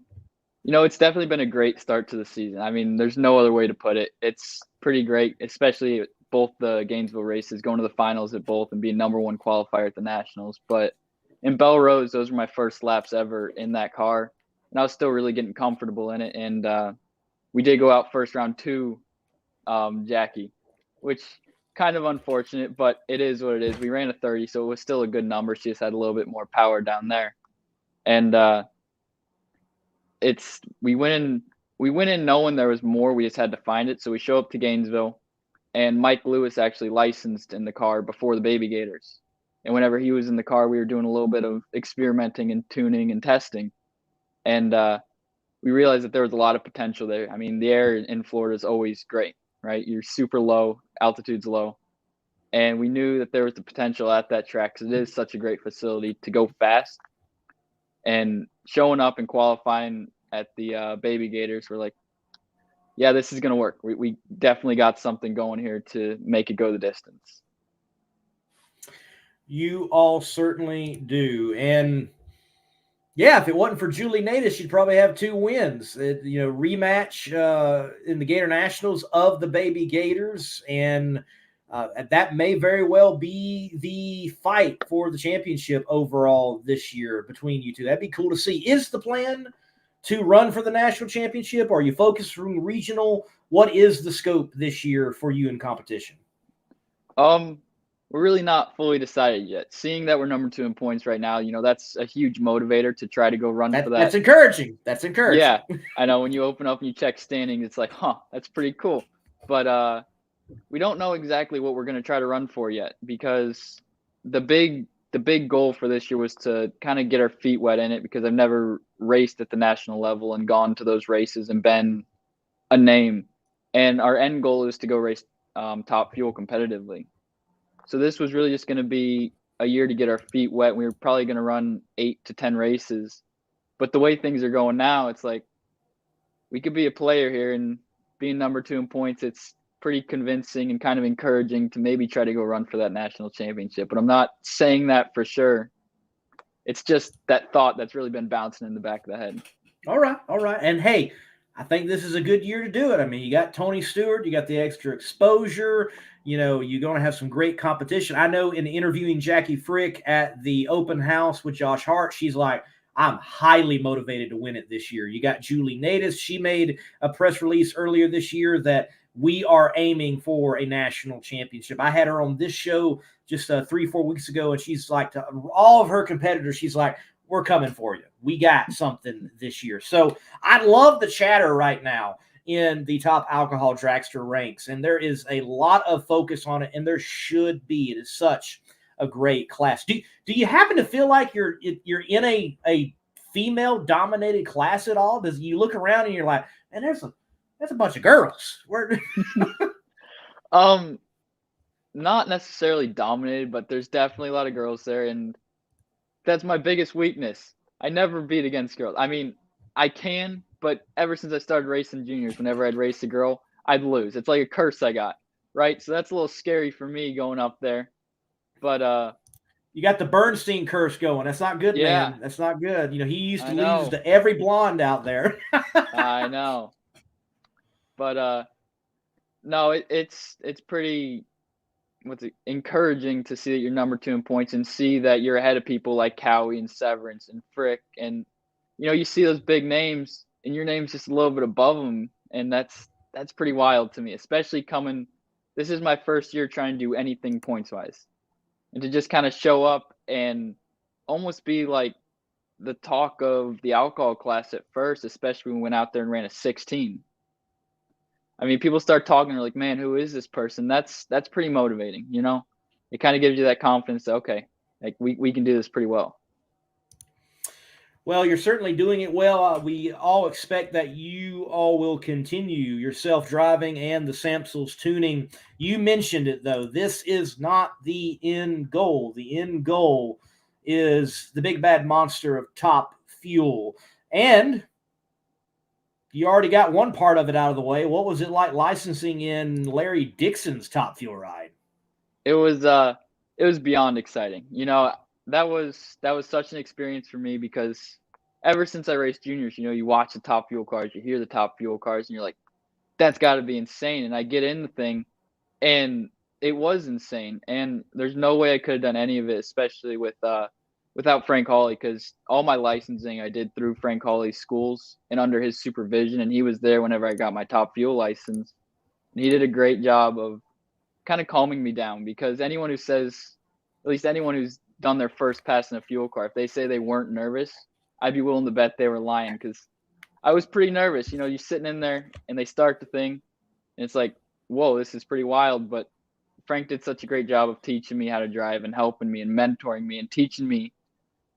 know, it's definitely been a great start to the season. I mean, there's no other way to put it. It's pretty great, especially both the Gainesville races, going to the finals at both and being #1 qualifier at the Nationals. But in Belle Rose, those were my first laps ever in that car, and I was still really getting comfortable in it. And we did go out first round to Jackie, which kind of unfortunate, but it is what it is. We ran a 30, so it was still a good number. She just had a little bit more power down there. And we went in knowing there was more. We just had to find it. So we show up to Gainesville, and Mike Lewis actually licensed in the car before the Baby Gators. And whenever he was in the car, we were doing a little bit of experimenting and tuning and testing. And we realized that there was a lot of potential there. I mean, the air in Florida is always great, right? You're super low, altitude's low. And we knew that there was the potential at that track, because it is such a great facility to go fast. And showing up and qualifying at the Baby Gators, we're like, yeah, this is going to work. We definitely got something going here to make it go the distance. You all certainly do. And yeah, if it wasn't for Julie Natus, she'd probably have 2 wins. Rematch in the Gator Nationals of the Baby Gators. And that may very well be the fight for the championship overall this year between you two. That'd be cool to see. Is the plan to run for the national championship? Or are you focused from regional? What is the scope this year for you in competition? we're really not fully decided yet. Seeing that we're number 2 in points right now, that's a huge motivator to try to go run for That's that. encouraging. That's encouraging. Yeah, I know when you open up and you check standings, it's like, that's pretty cool. But we don't know exactly what we're going to try to run for yet, because the big goal for this year was to kind of get our feet wet in it, because I've never raced at the national level and gone to those races and been a name. And our end goal is to go race Top Fuel competitively. So this was really just going to be a year to get our feet wet. We were probably going to run 8 to 10 races. But the way things are going now, it's like we could be a player here, and being number 2 in points, it's pretty convincing and kind of encouraging to maybe try to go run for that national championship. But I'm not saying that for sure. It's just that thought that's really been bouncing in the back of the head. All right. And hey, I think this is a good year to do it. I mean, you got Tony Stewart, you got the extra exposure. You're going to have some great competition. I know in interviewing Jackie Frick at the open house with Josh Hart, she's like, I'm highly motivated to win it this year. You got Julie Natus. She made a press release earlier this year that we are aiming for a national championship. I had her on this show just 3-4 weeks ago, and she's like, to all of her competitors, she's like, we're coming for you. We got something this year. So I love the chatter right now in the top alcohol dragster ranks, and there is a lot of focus on it, and there should be. It is such a great class. Do you happen to feel like you're in a female dominated class at all? Because you look around and you're like, man, there's a bunch of girls. Not necessarily dominated, but there's definitely a lot of girls there, and that's my biggest weakness. I never beat against girls. I mean, I can, but ever since I started racing juniors, whenever I'd race a girl, I'd lose. It's like a curse I got, right? So that's a little scary for me going up there. But you got the Bernstein curse going. That's not good, yeah, man. That's not good. He used to know. lose to every blonde out there. I know. But no, it's pretty encouraging to see that you're number 2 in points and see that you're ahead of people like Cowie and Severance and Frick, and you see those big names and your name's just a little bit above them, and that's pretty wild to me, especially coming. This is my first year trying to do anything points wise, and to just kind of show up and almost be like the talk of the alcohol class at first, especially when we went out there and ran a 16. I mean, people start talking, they're like, man, who is this person? That's pretty motivating, It kind of gives you that confidence that, okay, like we can do this pretty well. Well, you're certainly doing it well. We all expect that you all will continue your self-driving and the Samsels tuning. You mentioned it, though. This is not the end goal. The end goal is the big bad monster of Top Fuel. And you already got one part of it out of the way. What was it like licensing in Larry Dixon's Top Fuel ride? It was beyond exciting. That was such an experience for me, because ever since I raced juniors, you watch the Top Fuel cars, you hear the Top Fuel cars, and you're like, that's got to be insane. And I get in the thing, and it was insane. And there's no way I could have done any of it, especially without Frank Hawley, because all my licensing I did through Frank Hawley's schools and under his supervision, and he was there whenever I got my Top Fuel license. And he did a great job of kind of calming me down, because anyone who says, at least anyone who's done their first pass in a fuel car, if they say they weren't nervous, I'd be willing to bet they were lying, because I was pretty nervous. You're sitting in there and they start the thing and it's like, whoa, this is pretty wild. But Frank did such a great job of teaching me how to drive and helping me and mentoring me and teaching me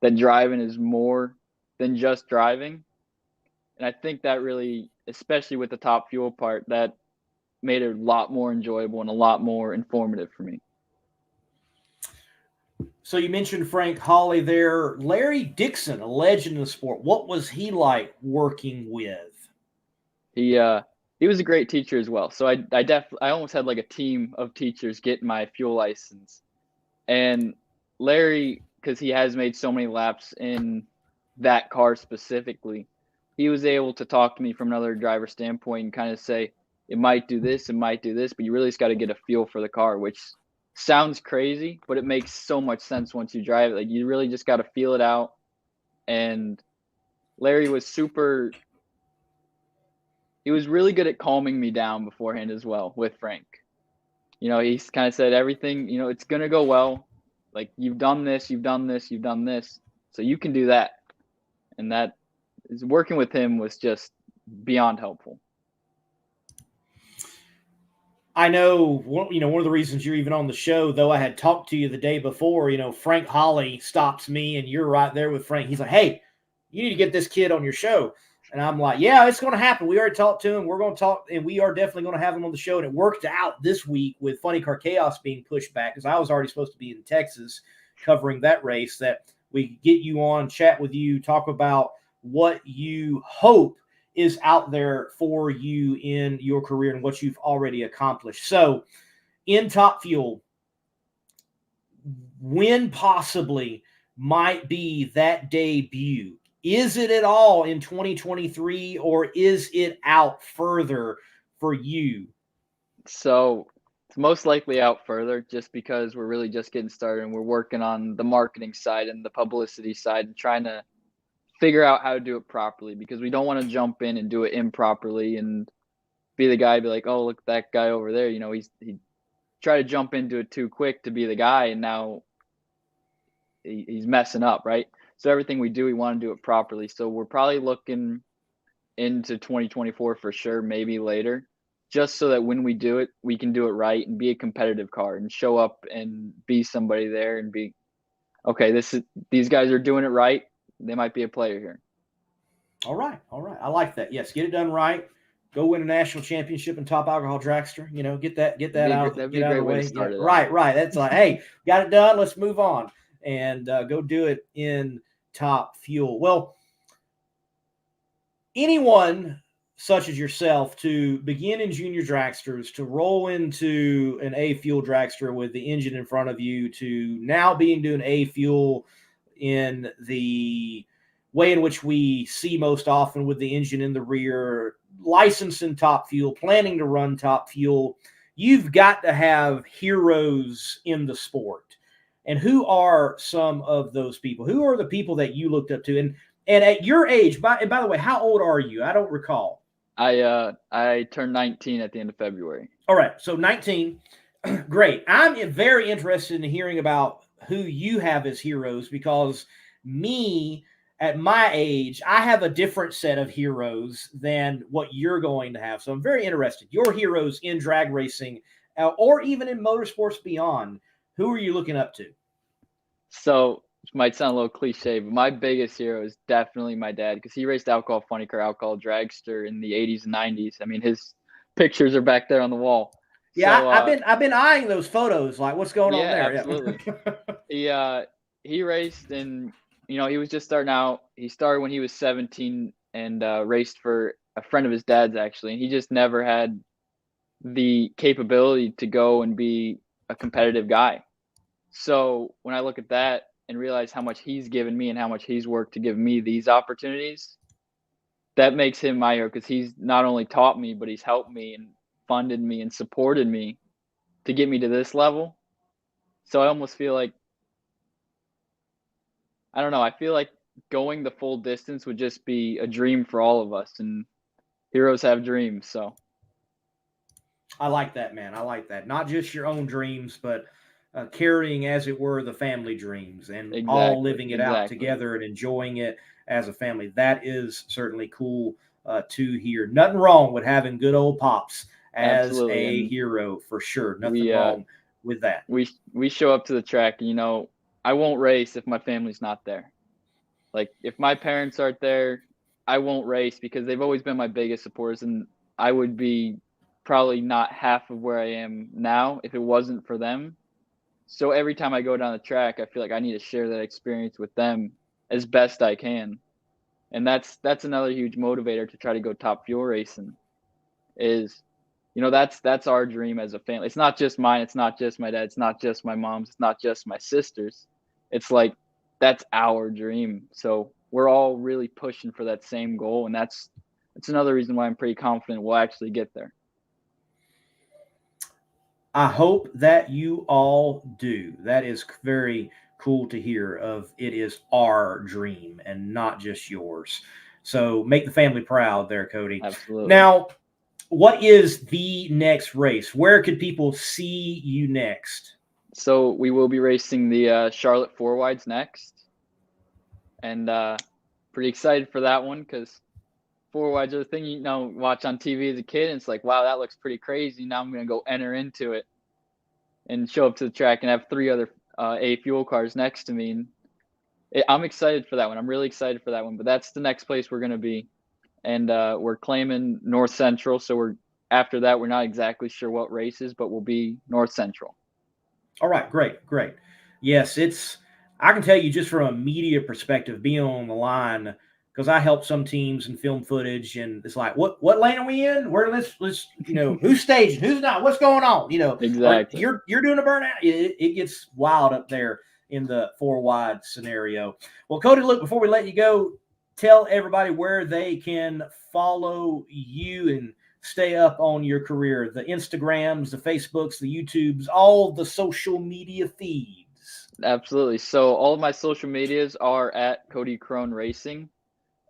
that driving is more than just driving. And I think that really, especially with the Top Fuel part, that made it a lot more enjoyable and a lot more informative for me. So you mentioned Frank Hawley there. Larry Dixon, a legend in the sport. What was he like working with? He was a great teacher as well. So I almost had like a team of teachers get my fuel license. And Larry, because he has made so many laps in that car specifically, he was able to talk to me from another driver standpoint and kind of say, it might do this, but you really just got to get a feel for the car, which sounds crazy, but it makes so much sense once you drive it. Like, you really just got to feel it out. And Larry was he was really good at calming me down beforehand as well with Frank. he's kind of said everything, it's going to go well. Like, you've done this, you've done this, you've done this, so you can do that. And that is, working with him was just beyond helpful. I know, one of the reasons you're even on the show, though I had talked to you the day before, Frank Holly stops me, and you're right there with Frank. He's like, hey, you need to get this kid on your show. And I'm like, yeah, it's going to happen. We already talked to him. We're going to talk, and we are definitely going to have him on the show. And it worked out this week with Funny Car Chaos being pushed back, because I was already supposed to be in Texas covering that race, that we could get you on, chat with you, talk about what you hope is out there for you in your career and what you've already accomplished. So in Top Fuel, when possibly might be that debut? Is it at all in 2023, or is it out further for you? So it's most likely out further, just because we're really just getting started and we're working on the marketing side and the publicity side and trying to figure out how to do it properly, because we don't want to jump in and do it improperly and be the guy, be like, oh, look, that guy over there, he tried to jump into it too quick to be the guy, and now he's messing up, right? So everything we do, we want to do it properly. So we're probably looking into 2024 for sure, maybe later, just so that when we do it, we can do it right and be a competitive car and show up and be somebody there and be, okay, these guys are doing it right. They might be a player here. All right. I like that. Yes, get it done right. Go win a national championship in Top Alcohol Dragster. Get that out. That'd be a great way to start it. Right. That's like, hey, got it done. Let's move on and go do it in Top Fuel. Well, anyone such as yourself to begin in junior dragsters, to roll into an A fuel dragster with the engine in front of you, to now being doing A fuel in the way in which we see most often with the engine in the rear, licensing Top Fuel, planning to run Top Fuel, you've got to have heroes in the sport. And who are some of those people? Who are the people that you looked up to? And at your age, by the way, how old are you? I don't recall. I turned 19 at the end of February. All right, so 19. Great. I'm very interested in hearing about who you have as heroes, because me, at my age, I have a different set of heroes than what you're going to have. So I'm very interested. Your heroes in drag racing, or even in motorsports beyond, who are you looking up to? So it might sound a little cliche, but my biggest hero is definitely my dad, because he raced Alcohol Funny Car, Alcohol Dragster in the 80s and 90s. I mean, his pictures are back there on the wall. Yeah, so, I've been eyeing those photos. Like, what's going on there? Absolutely. He raced, and he was just starting out. He started when he was 17 and raced for a friend of his dad's, actually, and he just never had the capability to go and be a competitive guy. So when I look at that and realize how much he's given me and how much he's worked to give me these opportunities, that makes him my hero, because he's not only taught me, but he's helped me and funded me and supported me to get me to this level. So I almost feel like, I don't know, I feel like going the full distance would just be a dream for all of us, and heroes have dreams. So I like that, man. I like that. Not just your own dreams, but carrying, as it were, the family dreams, and all living it out together and enjoying it as a family. That is certainly cool to hear. Nothing wrong with having good old pops as a hero, for sure. Nothing wrong with that. We show up to the track, and I won't race if my family's not there. Like, if my parents aren't there, I won't race, because they've always been my biggest supporters, and I would be probably not half of where I am now if it wasn't for them. So every time I go down the track, I feel like I need to share that experience with them as best I can. And that's another huge motivator to try to go Top Fuel racing is, that's our dream as a family. It's not just mine. It's not just my dad. It's not just my mom's. It's not just my sister's. It's like, that's our dream. So we're all really pushing for that same goal. And that's another reason why I'm pretty confident we'll actually get there. I hope that you all do. That is very cool to hear. It is our dream and not just yours. So make the family proud there, Cody. Absolutely. Now, what is the next race? Where could people see you next? So we will be racing the Charlotte 4-wides next, and pretty excited for that one because 4-wides are the thing watch on TV as a kid, and it's like, wow, that looks pretty crazy. Now I'm gonna go enter into it and show up to the track and have 3 other A fuel cars next to me. And I'm excited for that one. I'm really excited for that one. But that's the next place we're gonna be, and we're claiming North Central. So after that, we're not exactly sure what races, but we'll be North Central. All right, great. Yes, I can tell you just from a media perspective, being on the line, because I help some teams and film footage, and it's like, what lane are we in? Let's who's staging, who's not, what's going on? Exactly. You're doing a burnout. It gets wild up there in the 4-wide scenario. Well, Cody, look, before we let you go, tell everybody where they can follow you and stay up on your career, the Instagrams, the Facebooks, the YouTubes, all the social media feeds. Absolutely. So all of my social medias are at Cody Krohn Racing.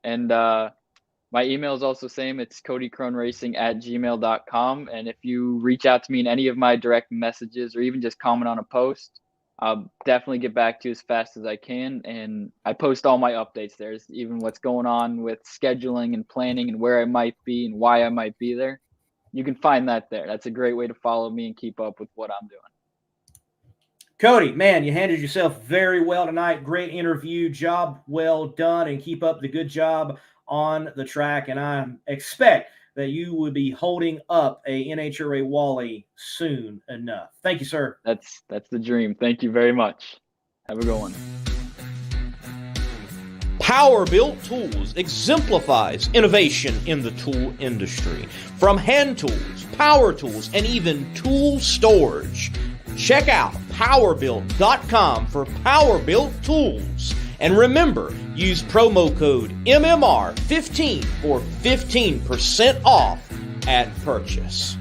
And my email is also the same. It's codykrohnracing@gmail.com. And if you reach out to me in any of my direct messages or even just comment on a post, I'll definitely get back to you as fast as I can. And I post all my updates there, even what's going on with scheduling and planning and where I might be and why I might be there. You can find that there. That's a great way to follow me and keep up with what I'm doing. Cody, man, you handled yourself very well tonight. Great interview. Job well done, and keep up the good job on the track. And I expect that you will be holding up a NHRA Wally soon enough. Thank you, sir. That's the dream. Thank you very much. Have a good one. Power-Built Tools exemplifies innovation in the tool industry. From hand tools, power tools, and even tool storage. Check out powerbuilt.com for Power-Built Tools. And remember, use promo code MMR15 for 15% off at purchase.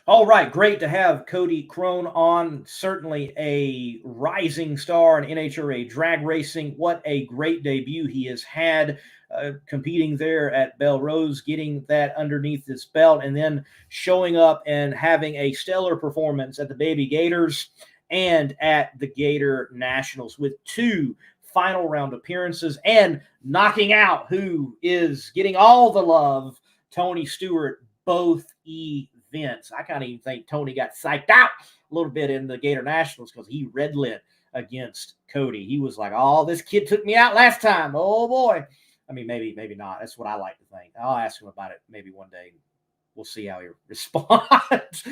All right, great to have Cody Krohn on. Certainly a rising star in NHRA drag racing. What a great debut he has had, competing there at Belrose, getting that underneath his belt, and then showing up and having a stellar performance at the Baby Gators and at the Gator Nationals with 2 final round appearances and knocking out who is getting all the love, Tony Stewart, both events. I kind of even think Tony got psyched out a little bit in the Gator Nationals because he red lit against Cody. He was like, oh, this kid took me out last time. Oh, boy. I mean, maybe not. That's what I like to think. I'll ask him about it maybe one day. We'll see how he responds.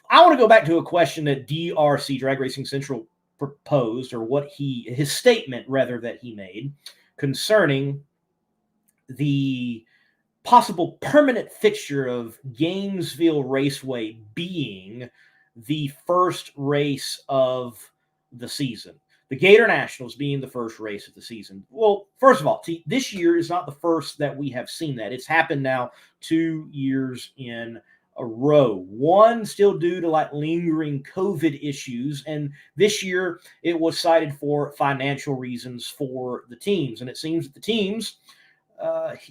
I want to go back to a question that DRC, Drag Racing Central, proposed, or his statement, rather, that he made concerning the possible permanent fixture of Gainesville Raceway being the first race of the season. The Gator Nationals being the first race of the season. Well, first of all, this year is not the first that we have seen that. It's happened now 2 years in a row. One still due to lingering COVID issues, and this year it was cited for financial reasons for the teams. And it seems that the teams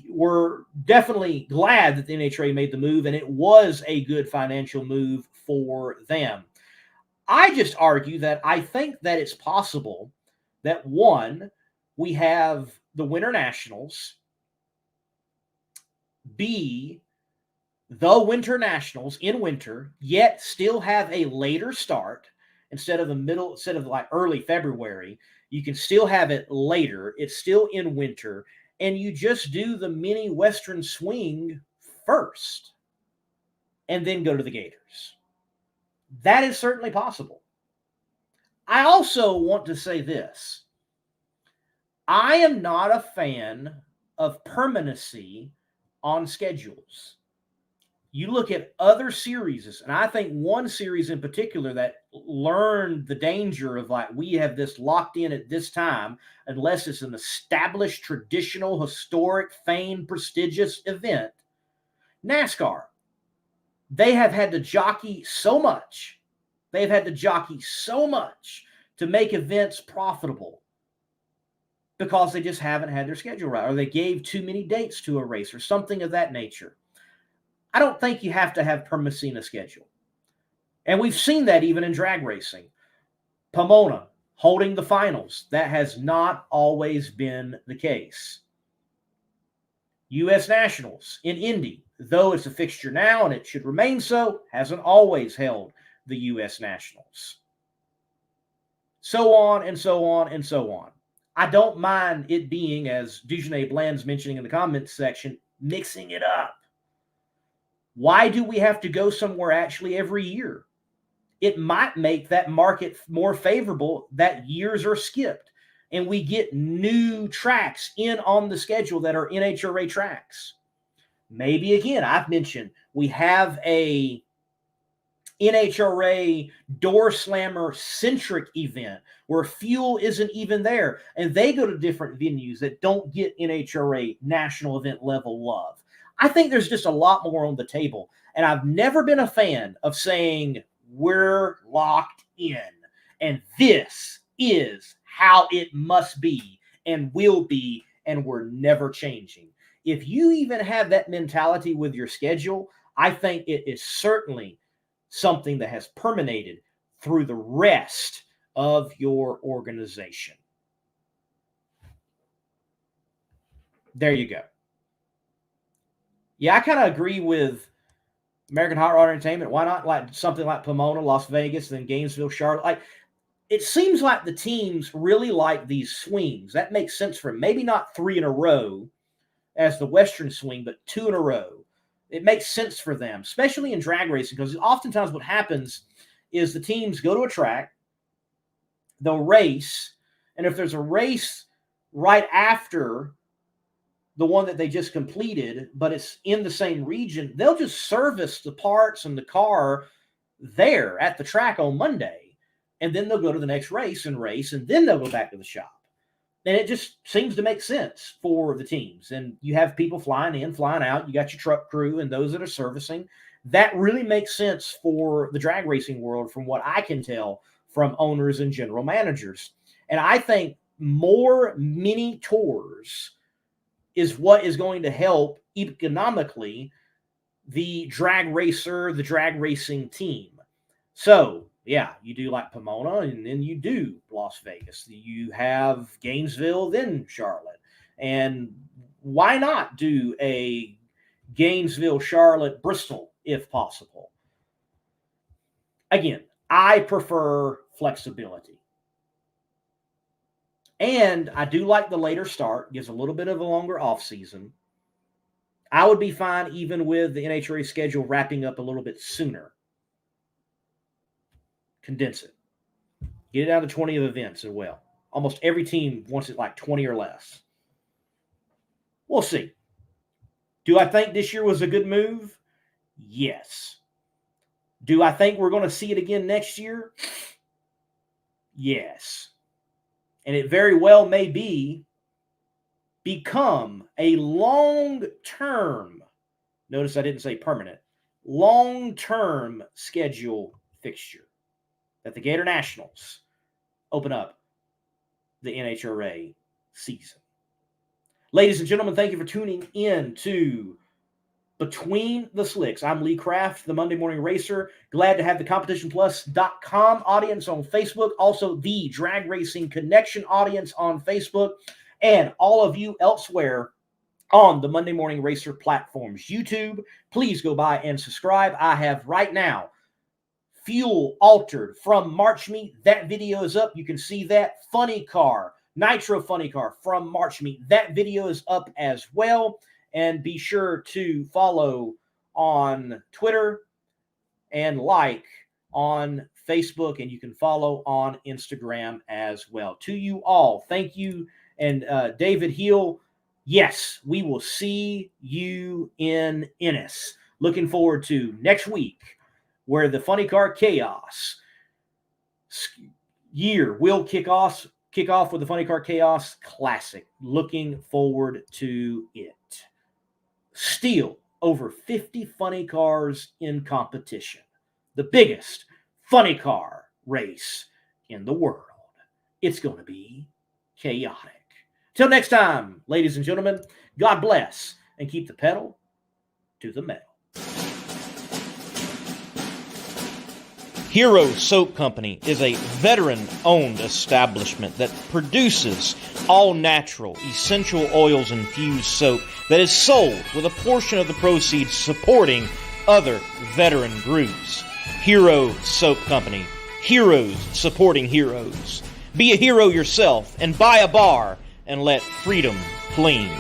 were definitely glad that the NHRA made the move, and it was a good financial move for them. I just argue that I think that it's possible that, one, we have the Winter Nationals be the Winter Nationals in winter, yet still have a later start instead of early February. You can still have it later. It's still in winter. And you just do the mini Western swing first and then go to the Gators. That is certainly possible. I also want to say this. I am not a fan of permanency on schedules. You look at other series, and I think one series in particular that learned the danger of we have this locked in at this time, unless it's an established, traditional, historic, famed, prestigious event. NASCAR. They have had to jockey so much They've had to jockey so much to make events profitable because they just haven't had their schedule right, or they gave too many dates to a race or something of that nature. I don't think you have to have permanency in a schedule. And we've seen that even in drag racing. Pomona holding the finals. That has not always been the case. U.S. Nationals in Indy, though it's a fixture now and it should remain so, hasn't always held the U.S. Nationals. So on and so on and so on. I don't mind it being, as Dujanay Bland's mentioning in the comments section, mixing it up. Why do we have to go somewhere actually every year? It might make that market more favorable that years are skipped and we get new tracks in on the schedule that are NHRA tracks. Maybe, again, I've mentioned we have a NHRA door slammer centric event where fuel isn't even there and they go to different venues that don't get NHRA national event level love. I think there's just a lot more on the table, and I've never been a fan of saying we're locked in and this is how it must be and will be and we're never changing. If you even have that mentality with your schedule, I think it is certainly something that has permeated through the rest of your organization. There you go. Yeah, I kind of agree with American Hot Rod Entertainment. Why not like something like Pomona, Las Vegas, then Gainesville, Charlotte? Like, it seems like the teams really like these swings. That makes sense for them. Maybe not 3 in a row as the Western swing, but 2 in a row. It makes sense for them, especially in drag racing, because oftentimes what happens is the teams go to a track, they'll race, and if there's a race right after the one that they just completed, but it's in the same region, they'll just service the parts and the car there at the track on Monday, and then they'll go to the next race, and then they'll go back to the shop. And it just seems to make sense for the teams. And you have people flying in, flying out. You got your truck crew and those that are servicing. That really makes sense for the drag racing world from what I can tell from owners and general managers. And I think more mini tours is what is going to help economically the drag racer, the drag racing team. So, yeah, you do like Pomona, and then you do Las Vegas. You have Gainesville, then Charlotte. And why not do a Gainesville, Charlotte, Bristol, if possible? Again, I prefer flexibility. And I do like the later start. Gives a little bit of a longer off season. I would be fine even with the NHRA schedule wrapping up a little bit sooner. Condense it. Get it down to 20 of events as well. Almost every team wants it like 20 or less. We'll see. Do I think this year was a good move? Yes. Do I think we're going to see it again next year? Yes. And it very well may become a long-term, notice I didn't say permanent, long-term schedule fixture that the Gator Nationals open up the NHRA season. Ladies and gentlemen, thank you for tuning in to Between the Slicks. I'm Lee Kraft, the Monday Morning Racer. Glad to have the CompetitionPlus.com audience on Facebook, also the Drag Racing Connection audience on Facebook, and all of you elsewhere on the Monday Morning Racer platforms. YouTube, please go by and subscribe. I have right now Fuel Altered from March Meet. That video is up. You can see that. Funny Car, Nitro Funny Car from March Meet. That video is up as well. And be sure to follow on Twitter and like on Facebook. And you can follow on Instagram as well. To you all, thank you. And David Heel, yes, we will see you in Ennis. Looking forward to next week, where the Funny Car Chaos year will kick off with the Funny Car Chaos Classic. Looking forward to it. Still over 50 funny cars in competition. The biggest funny car race in the world. It's going to be chaotic. Till next time, ladies and gentlemen, God bless and keep the pedal to the metal. Hero Soap Company is a veteran-owned establishment that produces all-natural, essential oils infused soap that is sold with a portion of the proceeds supporting other veteran groups. Hero Soap Company. Heroes supporting heroes. Be a hero yourself and buy a bar and let freedom clean.